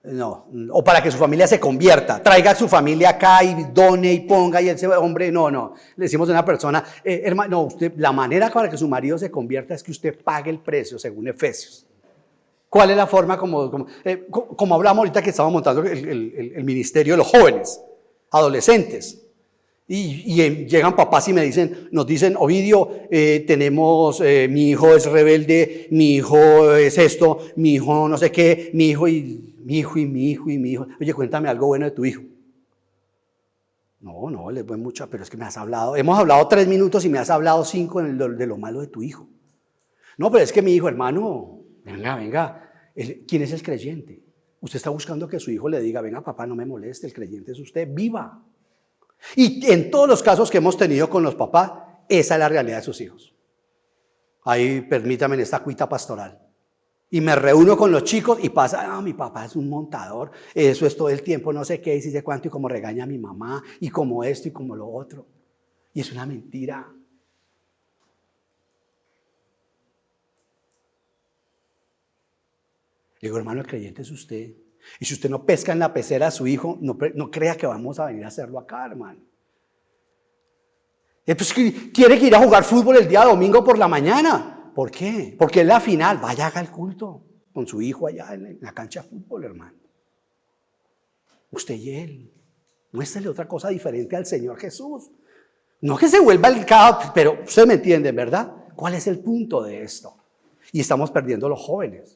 No, o para que su familia se convierta, traiga a su familia acá y done y ponga y ese hombre, no, le decimos a una persona, hermano, no, usted, la manera para que su marido se convierta es que usted pague el precio según Efesios. ¿Cuál es la forma como hablamos ahorita que estamos montando el ministerio de los jóvenes, adolescentes? Llegan papás y nos dicen, Ovidio, mi hijo es rebelde, mi hijo es esto, mi hijo no sé qué, mi hijo. Oye, cuéntame algo bueno de tu hijo. No, les voy mucho, pero es que me has hablado. Hemos hablado 3 minutos y me has hablado 5 de lo malo de tu hijo. No, pero es que mi hijo, hermano, venga. ¿Quién es el creyente? Usted está buscando que su hijo le diga, venga papá, no me moleste, el creyente es usted, viva. Y en todos los casos que hemos tenido con los papás, esa es la realidad de sus hijos. Ahí, permítame, en esta cuita pastoral. Y me reúno con los chicos y pasa, mi papá es un montador, eso es todo el tiempo, no sé qué, y sé cuánto, y como regaña a mi mamá, y como esto, y como lo otro. Y es una mentira. Le digo, hermano, el creyente es usted. Y si usted no pesca en la pecera a su hijo, no crea que vamos a venir a hacerlo acá, hermano. Pues quiere que ir a jugar fútbol el día domingo por la mañana. ¿Por qué? Porque es la final. Vaya, haga el culto con su hijo allá en la cancha de fútbol, hermano. Usted y él. Muéstrele otra cosa diferente al Señor Jesús. No que se vuelva el caos, pero usted me entiende, ¿verdad? ¿Cuál es el punto de esto? Y estamos perdiendo los jóvenes.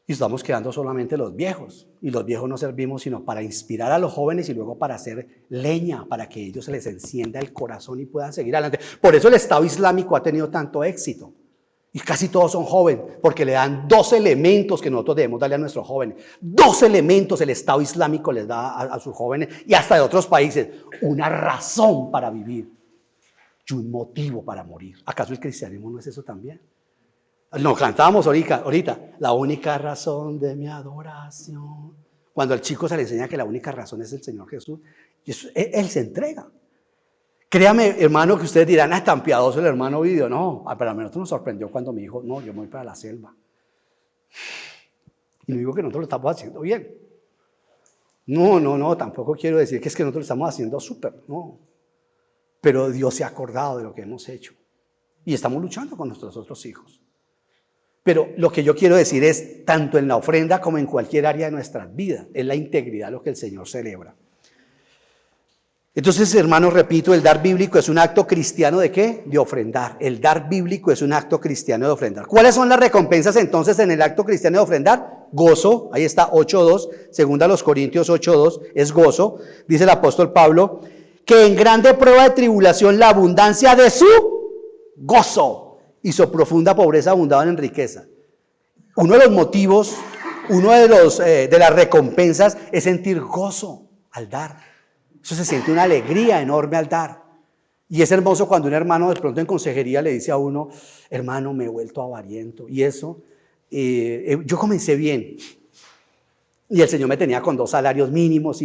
Y estamos quedando solamente los viejos. Y los viejos no servimos sino para inspirar a los jóvenes y luego para hacer leña, para que ellos se les encienda el corazón y puedan seguir adelante. Por eso el Estado Islámico ha tenido tanto éxito. Y casi todos son jóvenes, porque le dan 2 elementos que nosotros debemos darle a nuestros jóvenes. 2 elementos el Estado Islámico les da a sus jóvenes y hasta de otros países. Una razón para vivir y un motivo para morir. ¿Acaso el cristianismo no es eso también? Nos cantábamos ahorita, la única razón de mi adoración. Cuando al chico se le enseña que la única razón es el Señor Jesús, él se entrega. Créame, hermano, que ustedes dirán, es tan piadoso el hermano Ovidio. No, pero a nosotros nos sorprendió cuando me dijo, no, yo me voy para la selva. Y no digo que nosotros lo estamos haciendo bien. No, tampoco quiero decir que es que nosotros lo estamos haciendo súper, no. Pero Dios se ha acordado de lo que hemos hecho. Y estamos luchando con nuestros otros hijos. Pero lo que yo quiero decir es, tanto en la ofrenda como en cualquier área de nuestras vidas, es la integridad lo que el Señor celebra. Entonces, hermanos, repito, el dar bíblico es un acto cristiano ¿de qué? De ofrendar. El dar bíblico es un acto cristiano de ofrendar. ¿Cuáles son las recompensas entonces en el acto cristiano de ofrendar? Gozo, ahí está 8.2, segunda a los Corintios 8.2, es gozo. Dice el apóstol Pablo, que en grande prueba de tribulación la abundancia de su gozo y su profunda pobreza abundaban en riqueza. Uno de los motivos, de las recompensas es sentir gozo al dar. Eso se siente una alegría enorme al dar. Y es hermoso cuando un hermano de pronto en consejería le dice a uno, hermano, me he vuelto avariento. Y eso, yo comencé bien. Y el Señor me tenía con 2 salarios mínimos,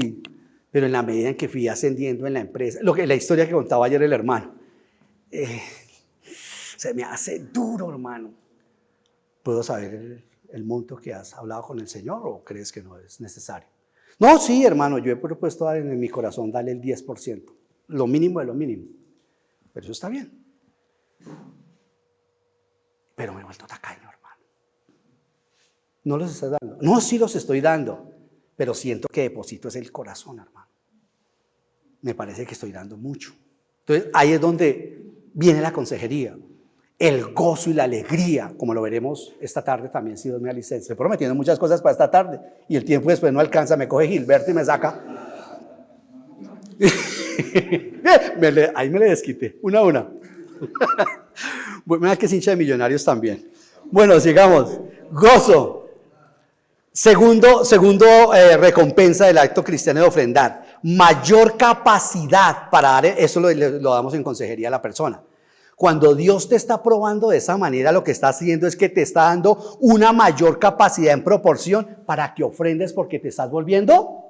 pero en la medida en que fui ascendiendo en la empresa, la historia que contaba ayer el hermano, se me hace duro, hermano. ¿Puedo saber el monto que has hablado con el Señor o crees que no es necesario? No, sí, hermano, yo he propuesto dar en mi corazón darle el 10%, lo mínimo de lo mínimo. Pero eso está bien. Pero me he vuelto tacaño, hermano. No los estás dando. No, sí los estoy dando, pero siento que deposito es el corazón, hermano. Me parece que estoy dando mucho. Entonces, ahí es donde viene la consejería. El gozo y la alegría, como lo veremos esta tarde también, si Dios me da licencia. Estoy prometiendo muchas cosas para esta tarde y el tiempo después no alcanza, me coge Gilberto y me saca. Ahí me le desquité, una a una. Mira que es hincha de Millonarios también. Bueno, sigamos. Gozo. Segundo recompensa del acto cristiano de ofrendar. Mayor capacidad para dar, eso lo damos en consejería a la persona. Cuando Dios te está probando de esa manera, lo que está haciendo es que te está dando una mayor capacidad en proporción para que ofrendes porque te estás volviendo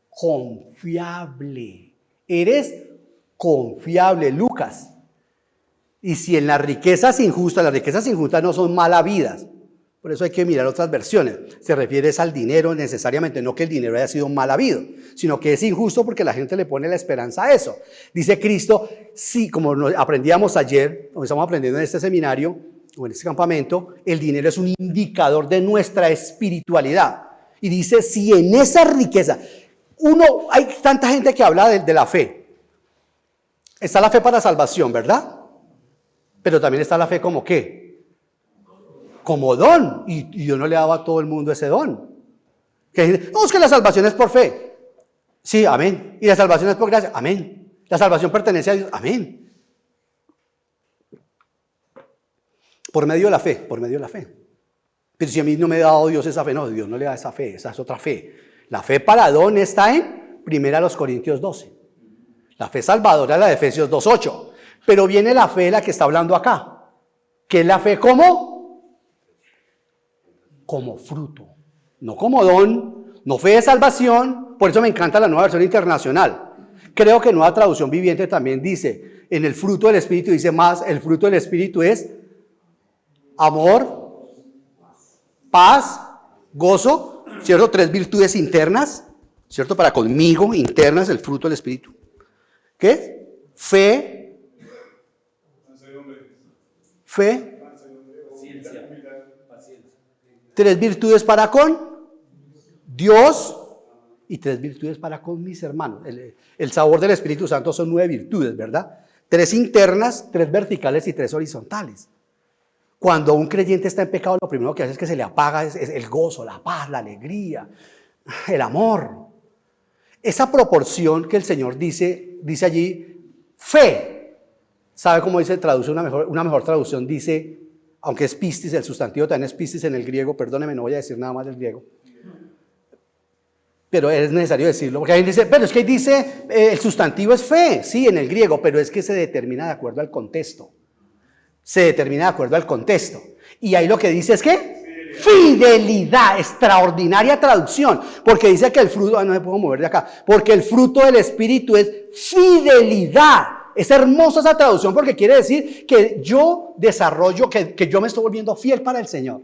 confiable. Eres confiable, Lucas. Y si en las riquezas injustas no son mal habidas. Por eso hay que mirar otras versiones. Se refiere al dinero necesariamente, no que el dinero haya sido mal habido, sino que es injusto porque la gente le pone la esperanza a eso. Dice Cristo, sí, como aprendíamos ayer, o estamos aprendiendo en este seminario, o en este campamento, el dinero es un indicador de nuestra espiritualidad. Y dice, si en esa riqueza, hay tanta gente que habla de la fe. Está la fe para salvación, ¿verdad? Pero también está la fe como ¿qué? Como don. Y Dios no le daba a todo el mundo ese don. Que no, es que la salvación es por fe. Sí, amén. Y la salvación es por gracia. Amén. La salvación pertenece a Dios. Amén. Por medio de la fe, por medio de la fe. Pero si a mí no me ha dado Dios esa fe, no, Dios no le da esa fe, esa es otra fe. La fe para don está en 1 Corintios 12. La fe salvadora es la de Efesios 2:8. Pero viene la fe, la que está hablando acá. ¿Qué es la fe como? Como fruto. No como don, no fe de salvación. Por eso me encanta la Nueva Versión Internacional. Creo que Nueva Traducción Viviente también dice, en el fruto del Espíritu dice más, el fruto del Espíritu es amor, paz, gozo, ¿cierto? 3 virtudes internas, ¿cierto? Para conmigo, internas, el fruto del Espíritu. ¿Qué es? Fe, 3 virtudes para con Dios y 3 virtudes para con mis hermanos. El sabor del Espíritu Santo son 9 virtudes, ¿verdad? 3 internas, 3 verticales y 3 horizontales. Cuando un creyente está en pecado, lo primero que hace es que se le apaga es el gozo, la paz, la alegría, el amor. Esa proporción que el Señor dice allí, fe. ¿Sabe cómo dice? Traduce una mejor traducción, dice, aunque es pistis, el sustantivo también es pistis en el griego, perdóneme, no voy a decir nada más del griego. Pero es necesario decirlo, porque ahí dice, pero es que ahí dice, el sustantivo es fe, sí, en el griego, pero es que se determina de acuerdo al contexto. Se determina de acuerdo al contexto. Y ahí lo que dice es que fidelidad, extraordinaria traducción, porque dice que el fruto, no me puedo mover de acá, porque el fruto del Espíritu es fidelidad. Es hermosa esa traducción porque quiere decir que yo desarrollo, que yo me estoy volviendo fiel para el Señor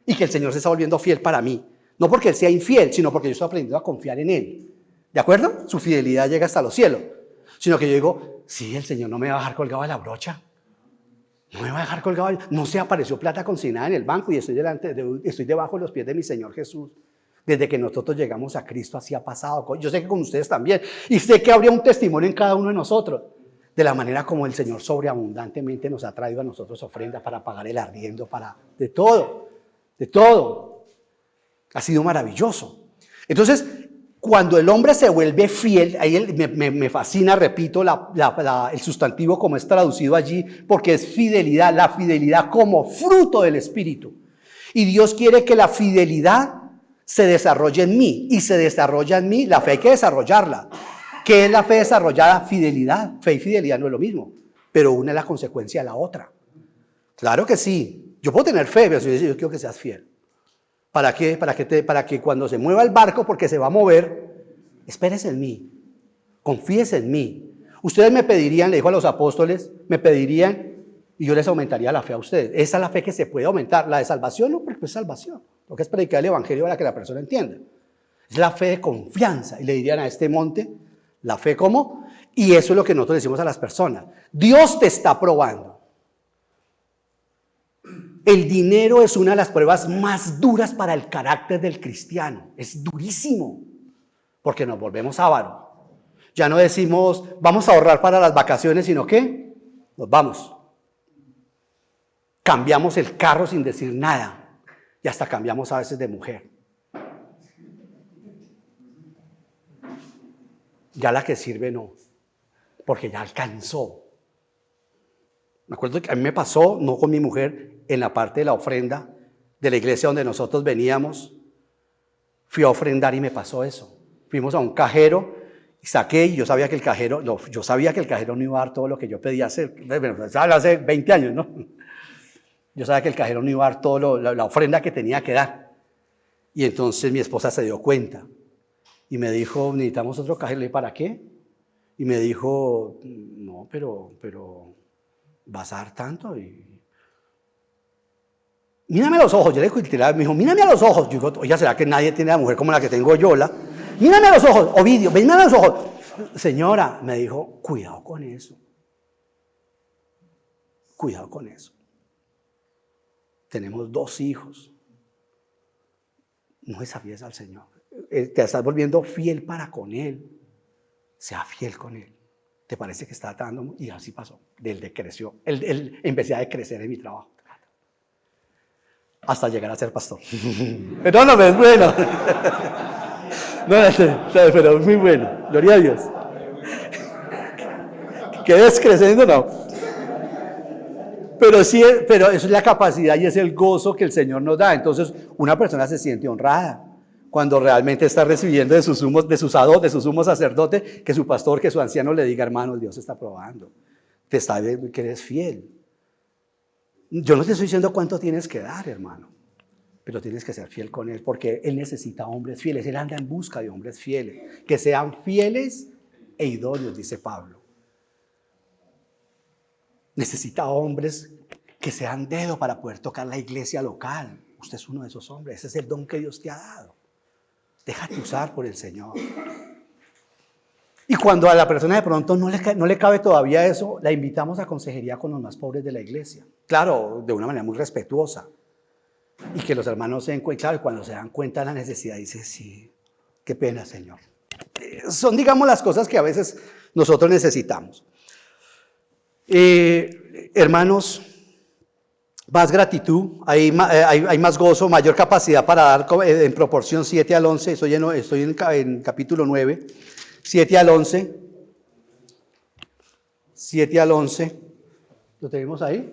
y que el Señor se está volviendo fiel para mí. No porque Él sea infiel, sino porque yo estoy aprendiendo a confiar en Él. ¿De acuerdo? Su fidelidad llega hasta los cielos. Sino que yo digo, sí, el Señor no me va a dejar colgado de la brocha. No me va a dejar colgado. No se apareció plata consignada en el banco y estoy debajo de los pies de mi Señor Jesús. Desde que nosotros llegamos a Cristo así ha pasado. Yo sé que con ustedes también. Y sé que habría un testimonio en cada uno de nosotros. De la manera como el Señor sobreabundantemente nos ha traído a nosotros ofrendas para pagar el arriendo, de todo. De todo. Ha sido maravilloso. Entonces, cuando el hombre se vuelve fiel, ahí me fascina, repito, el sustantivo como es traducido allí, porque es fidelidad, la fidelidad como fruto del Espíritu. Y Dios quiere que la fidelidad se desarrolle en mí, y se desarrolla en mí, la fe hay que desarrollarla. ¿Qué es la fe desarrollada? Fidelidad. Fe y fidelidad no es lo mismo, pero una es la consecuencia de la otra. Claro que sí, yo puedo tener fe, pero yo quiero que seas fiel. ¿Para qué? Para que cuando se mueva el barco, porque se va a mover, espérese en mí, confíese en mí. Ustedes me pedirían, le dijo a los apóstoles, me pedirían y yo les aumentaría la fe a ustedes. Esa es la fe que se puede aumentar. La de salvación no, porque es salvación. Lo que es predicar el evangelio para que la persona entienda. Es la fe de confianza. Y le dirían a este monte, ¿la fe cómo? Y eso es lo que nosotros decimos a las personas. Dios te está probando. El dinero es una de las pruebas más duras para el carácter del cristiano. Es durísimo, porque nos volvemos ávaros. Ya no decimos, vamos a ahorrar para las vacaciones, sino que nos vamos. Cambiamos el carro sin decir nada. Y hasta cambiamos a veces de mujer. Ya la que sirve no, porque ya alcanzó. Me acuerdo que a mí me pasó, no con mi mujer, en la parte de la ofrenda de la iglesia donde nosotros veníamos. Fui a ofrendar y me pasó eso. Fuimos a un cajero y saqué, y yo sabía que el cajero no iba a dar todo lo que yo pedía hacer. Bueno, hace 20 años, ¿no? Yo sabía que el cajero no iba a dar toda la ofrenda que tenía que dar. Y entonces mi esposa se dio cuenta y me dijo, necesitamos otro cajero. Le dije, ¿para qué? Y me dijo, no, pero ¿vas a dar tanto? Y mírame a los ojos. Yo le dije, me dijo, mírame a los ojos. Yo digo, oye, ¿será que nadie tiene a la mujer como la que tengo yo? Mírame a los ojos, Ovidio, mírame a los ojos. Señora, me dijo, cuidado con eso. Cuidado con eso. Tenemos 2 hijos. No desafíes al Señor. Te estás volviendo fiel para con Él. Sea fiel con Él. ¿Te parece que está dando? Y así pasó. Creció. Empecé a crecer en mi trabajo. Hasta llegar a ser pastor. Perdóname, es bueno. No, pero es muy bueno. Gloria a Dios. ¿Quedes creciendo? No. Pero sí, pero eso es la capacidad y es el gozo que el Señor nos da. Entonces, una persona se siente honrada cuando realmente está recibiendo de su sumo sacerdote, que su pastor, que su anciano le diga, hermano, Dios está probando, te está viendo que eres fiel. Yo no te estoy diciendo cuánto tienes que dar, hermano, pero tienes que ser fiel con Él, porque Él necesita hombres fieles. Él anda en busca de hombres fieles, que sean fieles e idóneos, dice Pablo. Necesita hombres que sean dedo para poder tocar la iglesia local. Usted es uno de esos hombres. Ese es el don que Dios te ha dado. Déjate usar por el Señor. Y cuando a la persona de pronto no le cabe todavía eso, la invitamos a consejería con los más pobres de la iglesia. Claro, de una manera muy respetuosa. Y que los hermanos se den cuenta, claro, y cuando se dan cuenta de la necesidad, dice, sí, qué pena, Señor. Son, digamos, las cosas que a veces nosotros necesitamos. Hermanos, más gratitud, hay más gozo, mayor capacidad para dar en proporción 7 al 11, estoy en capítulo 9, 7 al 11, 7 al 11, ¿lo tenemos ahí?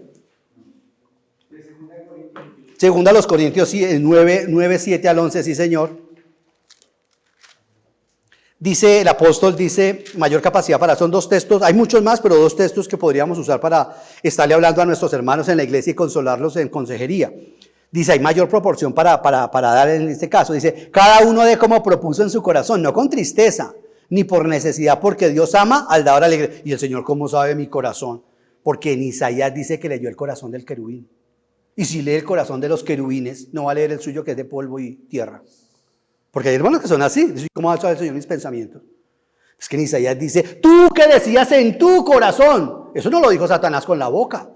Segunda a los Corintios 9, 7 al 11, sí señor. Dice el apóstol, dice mayor capacidad para, son 2 textos, hay muchos más, pero 2 textos que podríamos usar para estarle hablando a nuestros hermanos en la iglesia y consolarlos en consejería. Dice, hay mayor proporción para dar en este caso. Dice, cada uno dé como propuso en su corazón, no con tristeza, ni por necesidad, porque Dios ama al dador alegre. Y el Señor, ¿cómo sabe mi corazón? Porque en Isaías dice que leyó el corazón del querubín. Y si lee el corazón de los querubines, no va a leer el suyo que es de polvo y tierra. Porque hay hermanos que son así. ¿Cómo va a saber el Señor mis pensamientos? Es que en Isaías dice, tú que decías en tu corazón. Eso no lo dijo Satanás con la boca.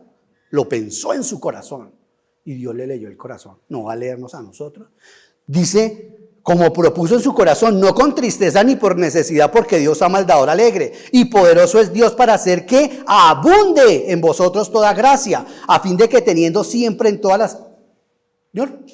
Lo pensó en su corazón. Y Dios le leyó el corazón. No va a leernos a nosotros. Dice, como propuso en su corazón, no con tristeza ni por necesidad, porque Dios ama al dador alegre. Y poderoso es Dios para hacer que abunde en vosotros toda gracia, a fin de que teniendo siempre en todas las... Señor,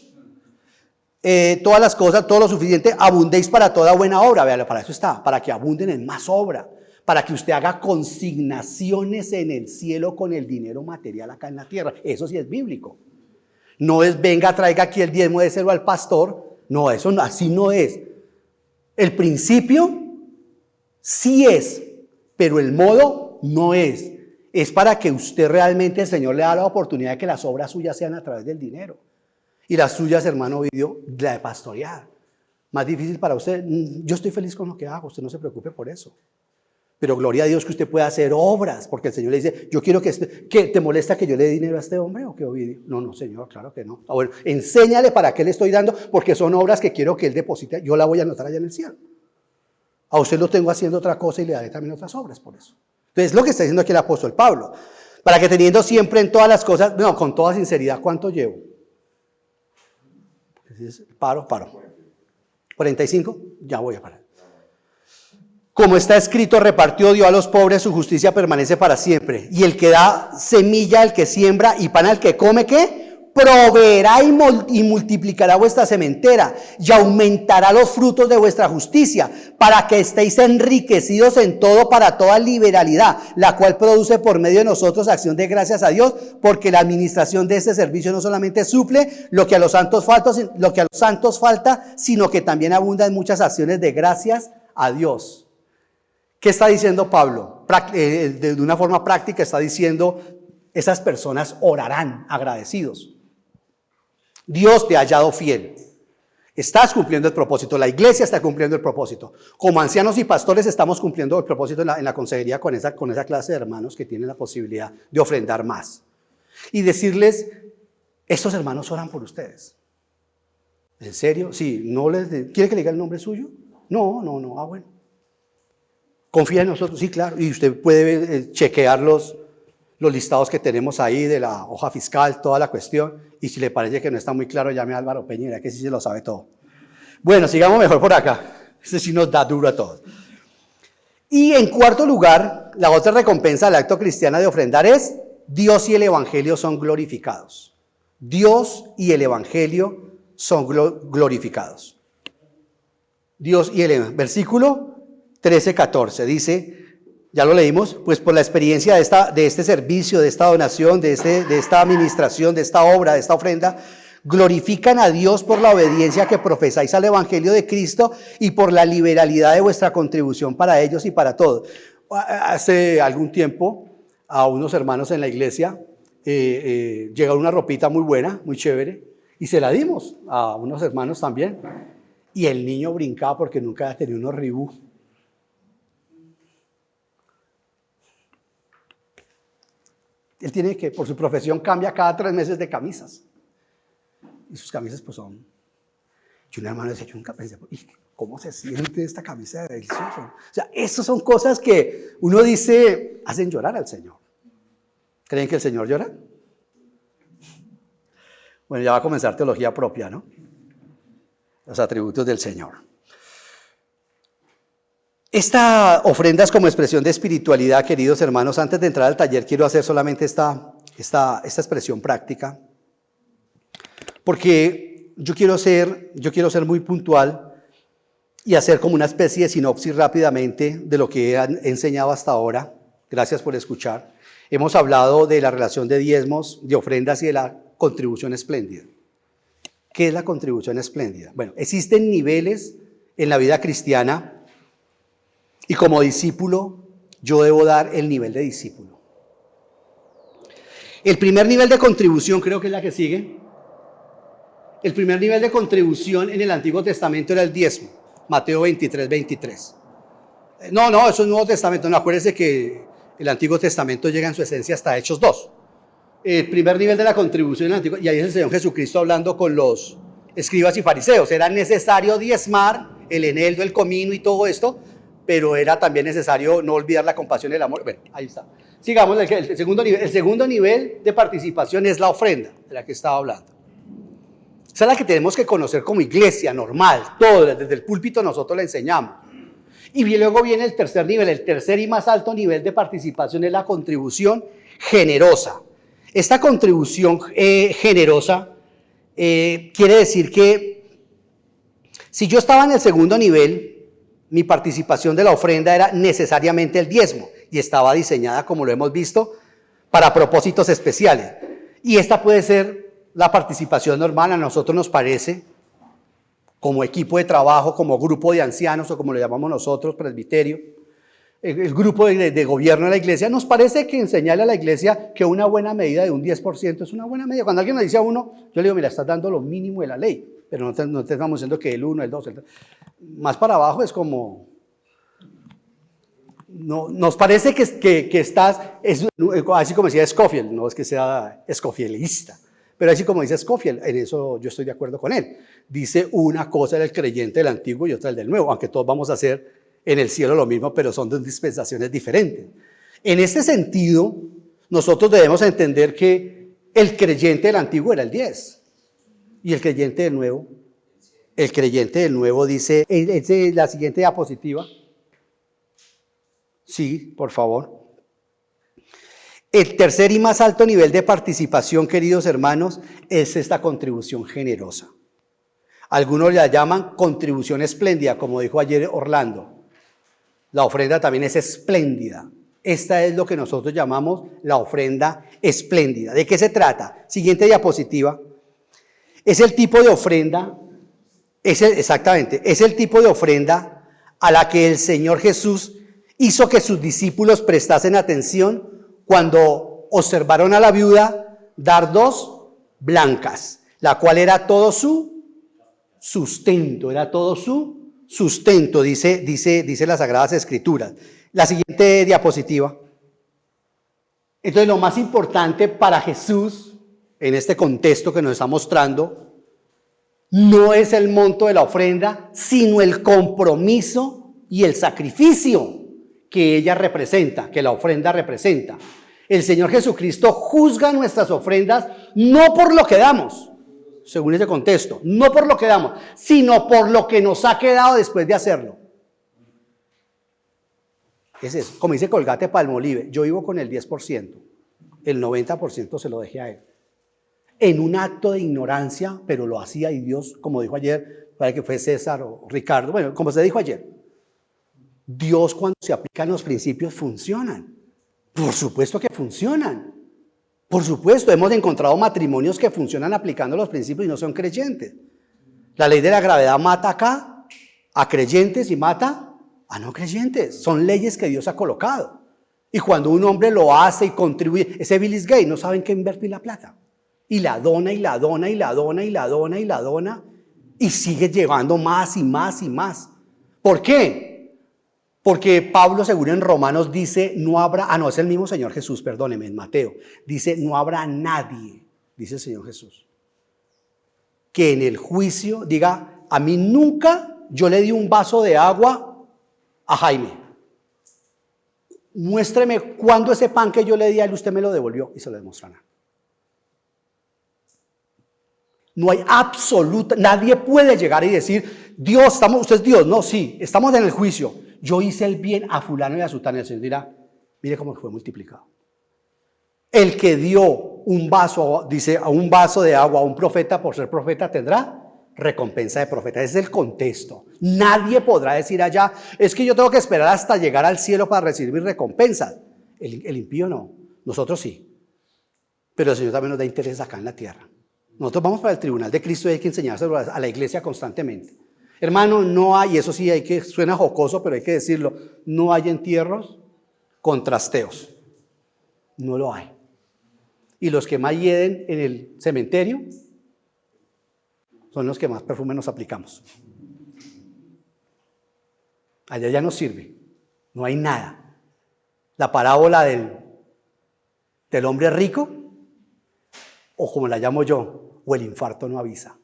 todas las cosas, todo lo suficiente, abundéis para toda buena obra. Véalo, para eso está, para que abunden en más obra, para que usted haga consignaciones en el cielo con el dinero material acá en la tierra. Eso sí es bíblico. No es venga, traiga aquí el diezmo, déselo al pastor. No, eso no, así no es. El principio sí es, pero el modo no es. Es para que usted realmente, el Señor le da la oportunidad de que las obras suyas sean a través del dinero. Y las suyas, hermano Ovidio, la de pastorear. Más difícil para usted. Yo estoy feliz con lo que hago, usted no se preocupe por eso. Pero gloria a Dios que usted pueda hacer obras, porque el Señor le dice, yo quiero que ¿te molesta que yo le dé dinero a este hombre o qué, Ovidio? No, Señor, claro que no. Bueno, enséñale para qué le estoy dando, porque son obras que quiero que él deposite. Yo la voy a anotar allá en el cielo. A usted lo tengo haciendo otra cosa y le daré también otras obras por eso. Entonces, lo que está diciendo aquí el apóstol Pablo, para que teniendo siempre en todas las cosas, no, con toda sinceridad, ¿cuánto llevo? Paro. 45, ya voy a parar. Como está escrito, repartió, dio a los pobres, su justicia permanece para siempre. Y el que da semilla al que siembra y pan al que come, ¿qué? Proveerá y multiplicará vuestra sementera y aumentará los frutos de vuestra justicia, para que estéis enriquecidos en todo para toda liberalidad, la cual produce por medio de nosotros acción de gracias a Dios, porque la administración de este servicio no solamente suple lo que a los santos falta, sino que también abunda en muchas acciones de gracias a Dios. ¿Qué está diciendo Pablo? De una forma práctica está diciendo, esas personas orarán agradecidos. Dios te ha hallado fiel. Estás cumpliendo el propósito. La iglesia está cumpliendo el propósito. Como ancianos y pastores estamos cumpliendo el propósito en la consejería con esa clase de hermanos que tienen la posibilidad de ofrendar más. Y decirles, estos hermanos oran por ustedes. ¿En serio? Sí. ¿Quiere que le diga el nombre suyo? No. Ah, bueno. Confía en nosotros. Sí, claro. Y usted puede chequear los listados que tenemos ahí de la hoja fiscal, toda la cuestión. Y si le parece que no está muy claro, llame a Álvaro Peñera, que sí se lo sabe todo. Bueno, sigamos mejor por acá. Este sí nos da duro a todos. Y en cuarto lugar, la otra recompensa del acto cristiano de ofrendar es: Dios y el evangelio son glorificados. Dios y el evangelio son glorificados. Dios y el versículo 13-14 dice, ya lo leímos, pues por la experiencia de este servicio, de esta donación, de esta administración, de esta obra, de esta ofrenda, glorifican a Dios por la obediencia que profesáis al evangelio de Cristo y por la liberalidad de vuestra contribución para ellos y para todos. Hace algún tiempo a unos hermanos en la iglesia llegó una ropita muy buena, muy chévere, y se la dimos a unos hermanos también. Y el niño brincaba porque nunca había tenido unos Reebok. Él tiene que, por su profesión, cambia cada 3 meses de camisas. Y sus camisas pues son... Y un hermano decía, yo nunca pensé, ¿cómo se siente esta camisa de delicioso? O sea, esas son cosas que uno dice, hacen llorar al Señor. ¿Creen que el Señor llora? Bueno, ya va a comenzar teología propia, ¿no? Los atributos del Señor. Esta ofrenda es como expresión de espiritualidad, queridos hermanos. Antes de entrar al taller quiero hacer solamente esta expresión práctica. Porque yo quiero ser muy puntual y hacer como una especie de sinopsis rápidamente de lo que he enseñado hasta ahora. Gracias por escuchar. Hemos hablado de la relación de diezmos, de ofrendas y de la contribución espléndida. ¿Qué es la contribución espléndida? Bueno, existen niveles en la vida cristiana y como discípulo yo debo dar el nivel de discípulo. El primer nivel de contribución, creo que es la que sigue. El primer nivel de contribución en el Antiguo Testamento era el diezmo, Mateo 23. No, eso es Nuevo Testamento. No, acuérdense que el Antiguo Testamento llega en su esencia hasta Hechos 2. El primer nivel de la contribución en el Antiguo, y ahí es el Señor Jesucristo hablando con los escribas y fariseos. Era necesario diezmar el eneldo, el comino y todo esto, pero era también necesario no olvidar la compasión y el amor. Bueno, ahí está. Sigamos, el segundo nivel de participación es la ofrenda, de la que estaba hablando. Esa es la que tenemos que conocer como iglesia normal, todo, desde el púlpito nosotros la enseñamos. Y luego viene el tercer nivel, el tercer y más alto nivel de participación es la contribución generosa. Esta contribución generosa quiere decir que si yo estaba en el segundo nivel, mi participación de la ofrenda era necesariamente el diezmo y estaba diseñada, como lo hemos visto, para propósitos especiales. Y esta puede ser la participación normal, a nosotros nos parece, como equipo de trabajo, como grupo de ancianos o como le llamamos nosotros, presbiterio, el grupo de gobierno de la iglesia, nos parece que enseñarle a la iglesia que una buena medida de un 10% es una buena medida. Cuando alguien nos dice a uno, yo le digo, mira, estás dando lo mínimo de la ley, pero no te estamos diciendo que el 1, el 2, el 3. Más para abajo es como... No, nos parece que estás, así como decía Scofield, no es que sea escofieldista, pero así como dice Scofield, en eso yo estoy de acuerdo con él. Dice una cosa era el creyente del antiguo y otra el del nuevo, aunque todos vamos a hacer en el cielo lo mismo, pero son de dispensaciones diferentes. En ese sentido, nosotros debemos entender que el creyente del antiguo era el 10 y el creyente del nuevo dice, la siguiente diapositiva. Sí, por favor. El tercer y más alto nivel de participación, queridos hermanos, es esta contribución generosa. Algunos la llaman contribución espléndida, como dijo ayer Orlando. La ofrenda también es espléndida. Esta es lo que nosotros llamamos la ofrenda espléndida. ¿De qué se trata? Siguiente diapositiva. Es el tipo de ofrenda, es el tipo de ofrenda a la que el Señor Jesús hizo que sus discípulos prestasen atención cuando observaron a la viuda dar 2 blancas, la cual era todo su sustento, dice las Sagradas Escrituras. La siguiente diapositiva. Entonces, lo más importante para Jesús, en este contexto que nos está mostrando, no es el monto de la ofrenda, sino el compromiso y el sacrificio que ella representa, que la ofrenda representa. El Señor Jesucristo juzga nuestras ofrendas no por lo que damos, según ese contexto, no por lo que damos, sino por lo que nos ha quedado después de hacerlo. Es eso. Como dice Colgate Palmolive, yo vivo con el 10%, el 90% se lo dejé a él. En un acto de ignorancia, pero lo hacía y Dios, como dijo ayer, para que fue César o Ricardo, bueno, como se dijo ayer, Dios cuando se aplican los principios funcionan. Por supuesto que funcionan. Por supuesto, hemos encontrado matrimonios que funcionan aplicando los principios y no son creyentes. La ley de la gravedad mata acá a creyentes y mata a no creyentes. Son leyes que Dios ha colocado. Y cuando un hombre lo hace y contribuye, ese Bill Gates no sabe en qué invertir la plata. Y la dona, y la dona, y la dona, y la dona, y la dona. Y sigue llevando más y más y más. ¿Por qué? Porque Pablo, según en Romanos, dice, no habrá, no, es el mismo Señor Jesús, perdóneme, en Mateo, dice, no habrá nadie, dice el Señor Jesús, que en el juicio diga, a mí nunca yo le di un vaso de agua a Jaime. Muéstreme cuándo ese pan que yo le di a él, usted me lo devolvió y se lo demostrará. No hay absoluta, nadie puede llegar y decir, Dios, usted es Dios, no, sí, estamos en el juicio. Yo hice el bien a fulano y a sutano, y el Señor dirá, mire cómo fue multiplicado. El que dio un vaso, dice, a un vaso de agua a un profeta por ser profeta tendrá recompensa de profeta. Ese es el contexto. Nadie podrá decir allá, es que yo tengo que esperar hasta llegar al cielo para recibir mi recompensa. El impío no, nosotros sí. Pero el Señor también nos da interés acá en la tierra. Nosotros vamos para el tribunal de Cristo y hay que enseñárselo a la iglesia constantemente. Hermano, no hay, eso sí, suena jocoso, pero hay que decirlo, no hay entierros con trasteos. No lo hay. Y los que más hieden en el cementerio son los que más perfume nos aplicamos. Allá ya no sirve, no hay nada. La parábola del hombre rico, o como la llamo yo, o el infarto no avisa.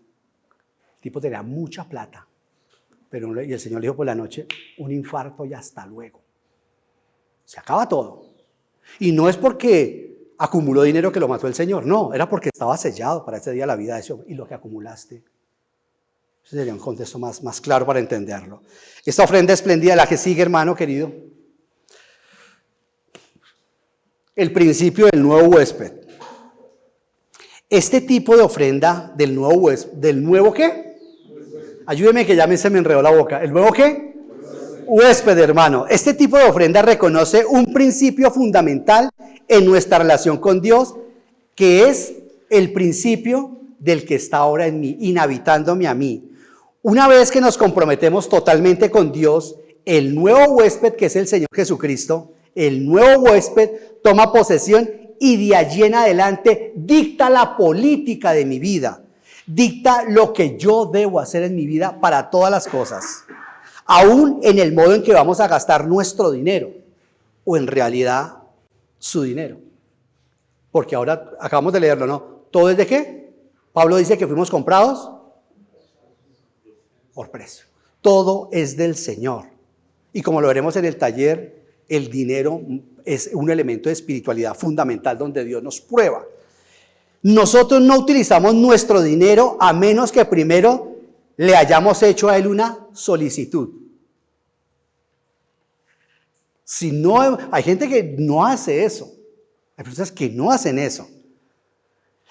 El tipo tenía mucha plata. Y el Señor le dijo por la noche, un infarto y hasta luego. Se acaba todo. Y no es porque acumuló dinero que lo mató el Señor, no, era porque estaba sellado para ese día la vida de ese hombre. Y lo que acumulaste. Ese sería un contexto más claro para entenderlo. Esta ofrenda espléndida, la que sigue, hermano querido. El principio del nuevo huésped. Este tipo de ofrenda del nuevo huésped, ¿del nuevo qué? Ayúdeme que ya se me enredó la boca. ¿El nuevo qué? Huésped, hermano. Este tipo de ofrenda reconoce un principio fundamental en nuestra relación con Dios, que es el principio del que está ahora en mí, inhabitándome a mí. Una vez que nos comprometemos totalmente con Dios, el nuevo huésped, que es el Señor Jesucristo, el nuevo huésped toma posesión y de allí en adelante dicta la política de mi vida. Dicta lo que yo debo hacer en mi vida para todas las cosas, aún en el modo en que vamos a gastar nuestro dinero, o en realidad su dinero. Porque ahora acabamos de leerlo, ¿no? ¿Todo es de qué? Pablo dice que fuimos comprados por precio. Todo es del Señor. Y como lo veremos en el taller, el dinero es un elemento de espiritualidad fundamental donde Dios nos prueba. Nosotros no utilizamos nuestro dinero a menos que primero le hayamos hecho a Él una solicitud. Si no, hay gente que no hace eso. Hay personas que no hacen eso.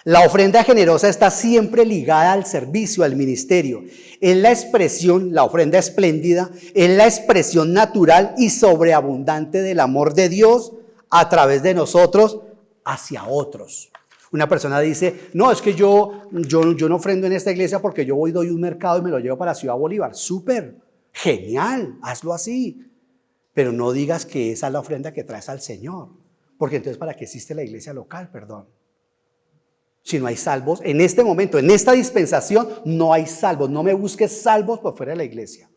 La ofrenda generosa está siempre ligada al servicio, al ministerio. Es la expresión, la ofrenda espléndida, es la expresión natural y sobreabundante del amor de Dios a través de nosotros hacia otros. Una persona dice, no, es que yo no ofrendo en esta iglesia porque yo doy un mercado y me lo llevo para Ciudad Bolívar. Súper, genial, hazlo así. Pero no digas que esa es la ofrenda que traes al Señor. Porque entonces, ¿para qué existe la iglesia local? Perdón. Si no hay salvos, en este momento, en esta dispensación, no hay salvos. No me busques salvos por fuera de la iglesia.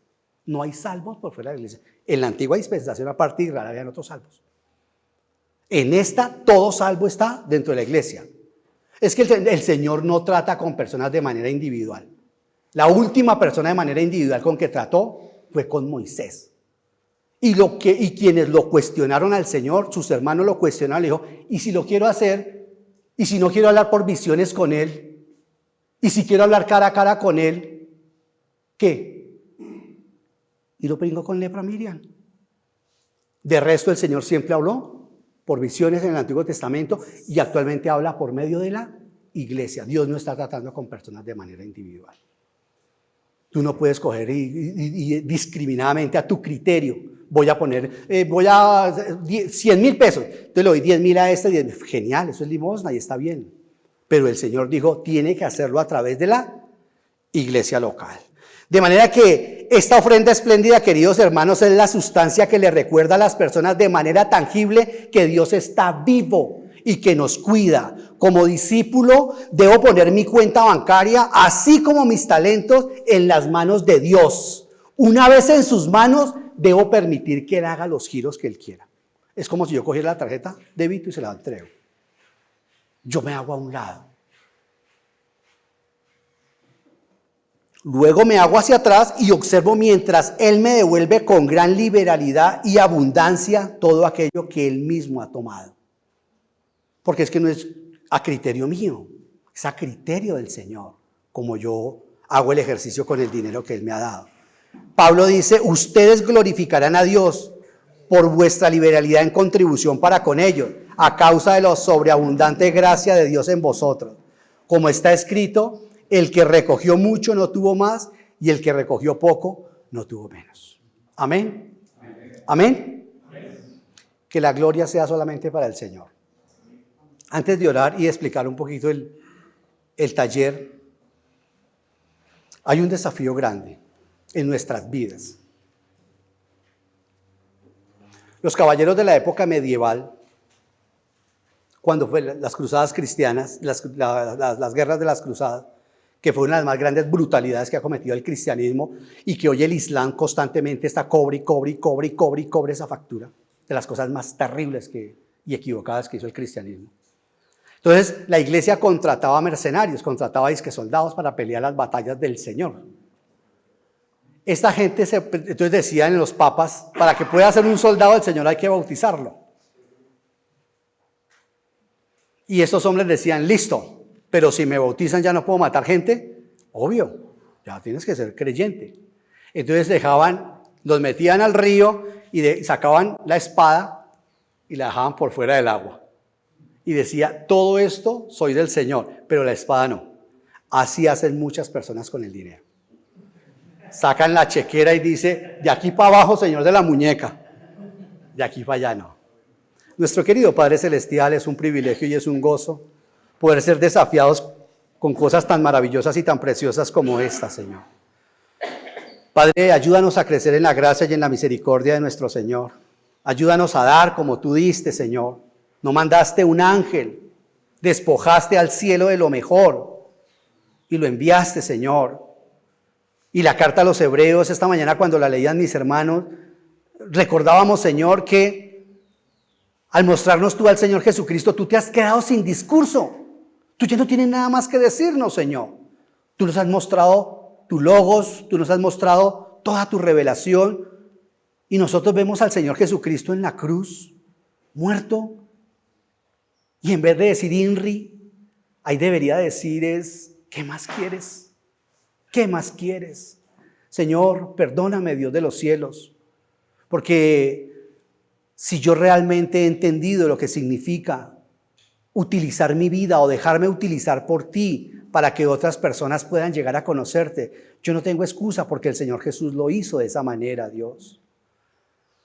No hay salvos por fuera de la iglesia. En la antigua dispensación, aparte de Israel, habían otros salvos. En esta, todo salvo está dentro de la iglesia. Es que el Señor no trata con personas de manera individual. La última persona de manera individual con que trató fue con Moisés. Y quienes lo cuestionaron al Señor, sus hermanos lo cuestionaron, le dijo, ¿y si lo quiero hacer? ¿Y si no quiero hablar por visiones con Él? ¿Y si quiero hablar cara a cara con Él? ¿Qué? Y lo pringó con lepra Miriam. De resto, el Señor siempre habló por visiones en el Antiguo Testamento y actualmente habla por medio de la iglesia. Dios no está tratando con personas de manera individual. Tú no puedes coger y discriminadamente a tu criterio. Voy a 100,000 pesos. Entonces le doy 10,000 a este. Genial, eso es limosna y está bien. Pero el Señor dijo, tiene que hacerlo a través de la iglesia local. De manera que esta ofrenda espléndida, queridos hermanos, es la sustancia que le recuerda a las personas de manera tangible que Dios está vivo y que nos cuida. Como discípulo, debo poner mi cuenta bancaria, así como mis talentos, en las manos de Dios. Una vez en sus manos, debo permitir que Él haga los giros que Él quiera. Es como si yo cogiera la tarjeta débito y se la entrego. Yo me hago a un lado. Luego me hago hacia atrás y observo mientras Él me devuelve con gran liberalidad y abundancia todo aquello que Él mismo ha tomado. Porque es que no es a criterio mío, es a criterio del Señor, como yo hago el ejercicio con el dinero que Él me ha dado. Pablo dice, ustedes glorificarán a Dios por vuestra liberalidad en contribución para con ellos, a causa de la sobreabundante gracia de Dios en vosotros. Como está escrito, el que recogió mucho no tuvo más, y el que recogió poco no tuvo menos. Amén. Amén. Que la gloria sea solamente para el Señor. Antes de orar y explicar un poquito el taller, hay un desafío grande en nuestras vidas. Los caballeros de la época medieval, cuando fue las cruzadas cristianas, las guerras de las cruzadas, que fue una de las más grandes brutalidades que ha cometido el cristianismo y que hoy el Islam constantemente está cobre esa factura de las cosas más terribles y equivocadas que hizo el cristianismo. Entonces la iglesia contrataba mercenarios, contrataba soldados para pelear las batallas del Señor. Esta gente, entonces decían los papas, para que pueda ser un soldado del Señor hay que bautizarlo. Y estos hombres decían, listo, pero si me bautizan ya no puedo matar gente. Obvio, ya tienes que ser creyente. Entonces los metían al río y sacaban la espada y la dejaban por fuera del agua. Y decía, todo esto soy del Señor, pero la espada no. Así hacen muchas personas con el dinero. Sacan la chequera y dice, de aquí para abajo, Señor de la muñeca. De aquí para allá no. Nuestro querido Padre Celestial, es un privilegio y es un gozo poder ser desafiados con cosas tan maravillosas y tan preciosas como esta, Señor. Padre, ayúdanos a crecer en la gracia y en la misericordia de nuestro Señor. Ayúdanos a dar como tú diste, Señor. No mandaste un ángel, despojaste al cielo de lo mejor y lo enviaste, Señor. Y la carta a los Hebreos, esta mañana cuando la leían mis hermanos, recordábamos, Señor, que al mostrarnos tú al Señor Jesucristo, tú te has quedado sin discurso. Tú ya no tienes nada más que decirnos, Señor. Tú nos has mostrado tu logos, tú nos has mostrado toda tu revelación. Y nosotros vemos al Señor Jesucristo en la cruz, muerto. Y en vez de decir INRI, ahí debería decir ¿qué más quieres? ¿Qué más quieres? Señor, perdóname, Dios de los cielos, porque si yo realmente he entendido lo que significa utilizar mi vida o dejarme utilizar por ti para que otras personas puedan llegar a conocerte, yo no tengo excusa porque el Señor Jesús lo hizo de esa manera, Dios.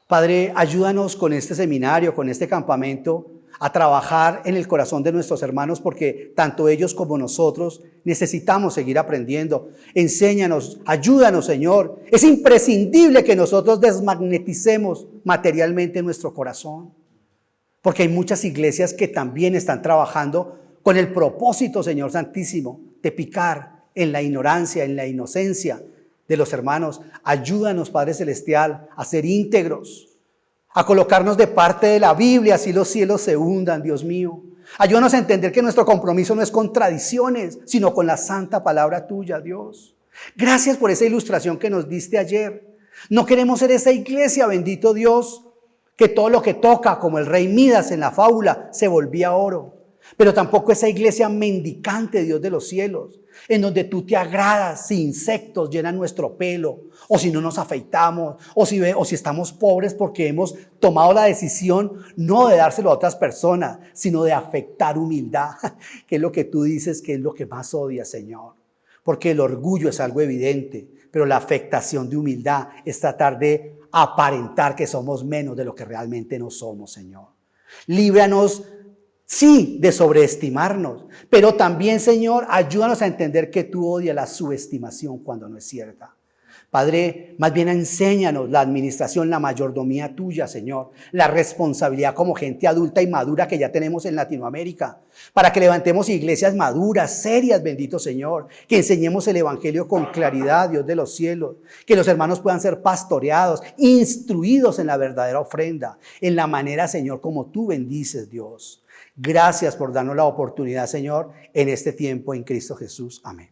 Padre, ayúdanos con este seminario, con este campamento, a trabajar en el corazón de nuestros hermanos, porque tanto ellos como nosotros necesitamos seguir aprendiendo. Enséñanos, ayúdanos, Señor. Es imprescindible que nosotros desmagneticemos materialmente nuestro corazón, porque hay muchas iglesias que también están trabajando con el propósito, Señor Santísimo, de picar en la ignorancia, en la inocencia de los hermanos. Ayúdanos, Padre Celestial, a ser íntegros, a colocarnos de parte de la Biblia, así los cielos se hundan, Dios mío. Ayúdanos a entender que nuestro compromiso no es con tradiciones, sino con la santa palabra tuya, Dios. Gracias por esa ilustración que nos diste ayer. No queremos ser esa iglesia, bendito Dios, que todo lo que toca, como el rey Midas en la fábula, se volvía oro. Pero tampoco esa iglesia mendicante, Dios de los cielos, en donde tú te agradas, si insectos llenan nuestro pelo, o si no nos afeitamos, o si estamos pobres porque hemos tomado la decisión no de dárselo a otras personas, sino de afectar humildad, que es lo que tú dices que es lo que más odias, Señor. Porque el orgullo es algo evidente, pero la afectación de humildad es tratar de aparentar que somos menos de lo que realmente no somos, Señor. Líbranos, sí, de sobreestimarnos, pero también, Señor, ayúdanos a entender que tú odias la subestimación cuando no es cierta. Padre, más bien enséñanos la administración, la mayordomía tuya, Señor, la responsabilidad como gente adulta y madura que ya tenemos en Latinoamérica, para que levantemos iglesias maduras, serias, bendito Señor, que enseñemos el evangelio con claridad, Dios de los cielos, que los hermanos puedan ser pastoreados, instruidos en la verdadera ofrenda, en la manera, Señor, como tú bendices, Dios. Gracias por darnos la oportunidad, Señor, en este tiempo en Cristo Jesús. Amén.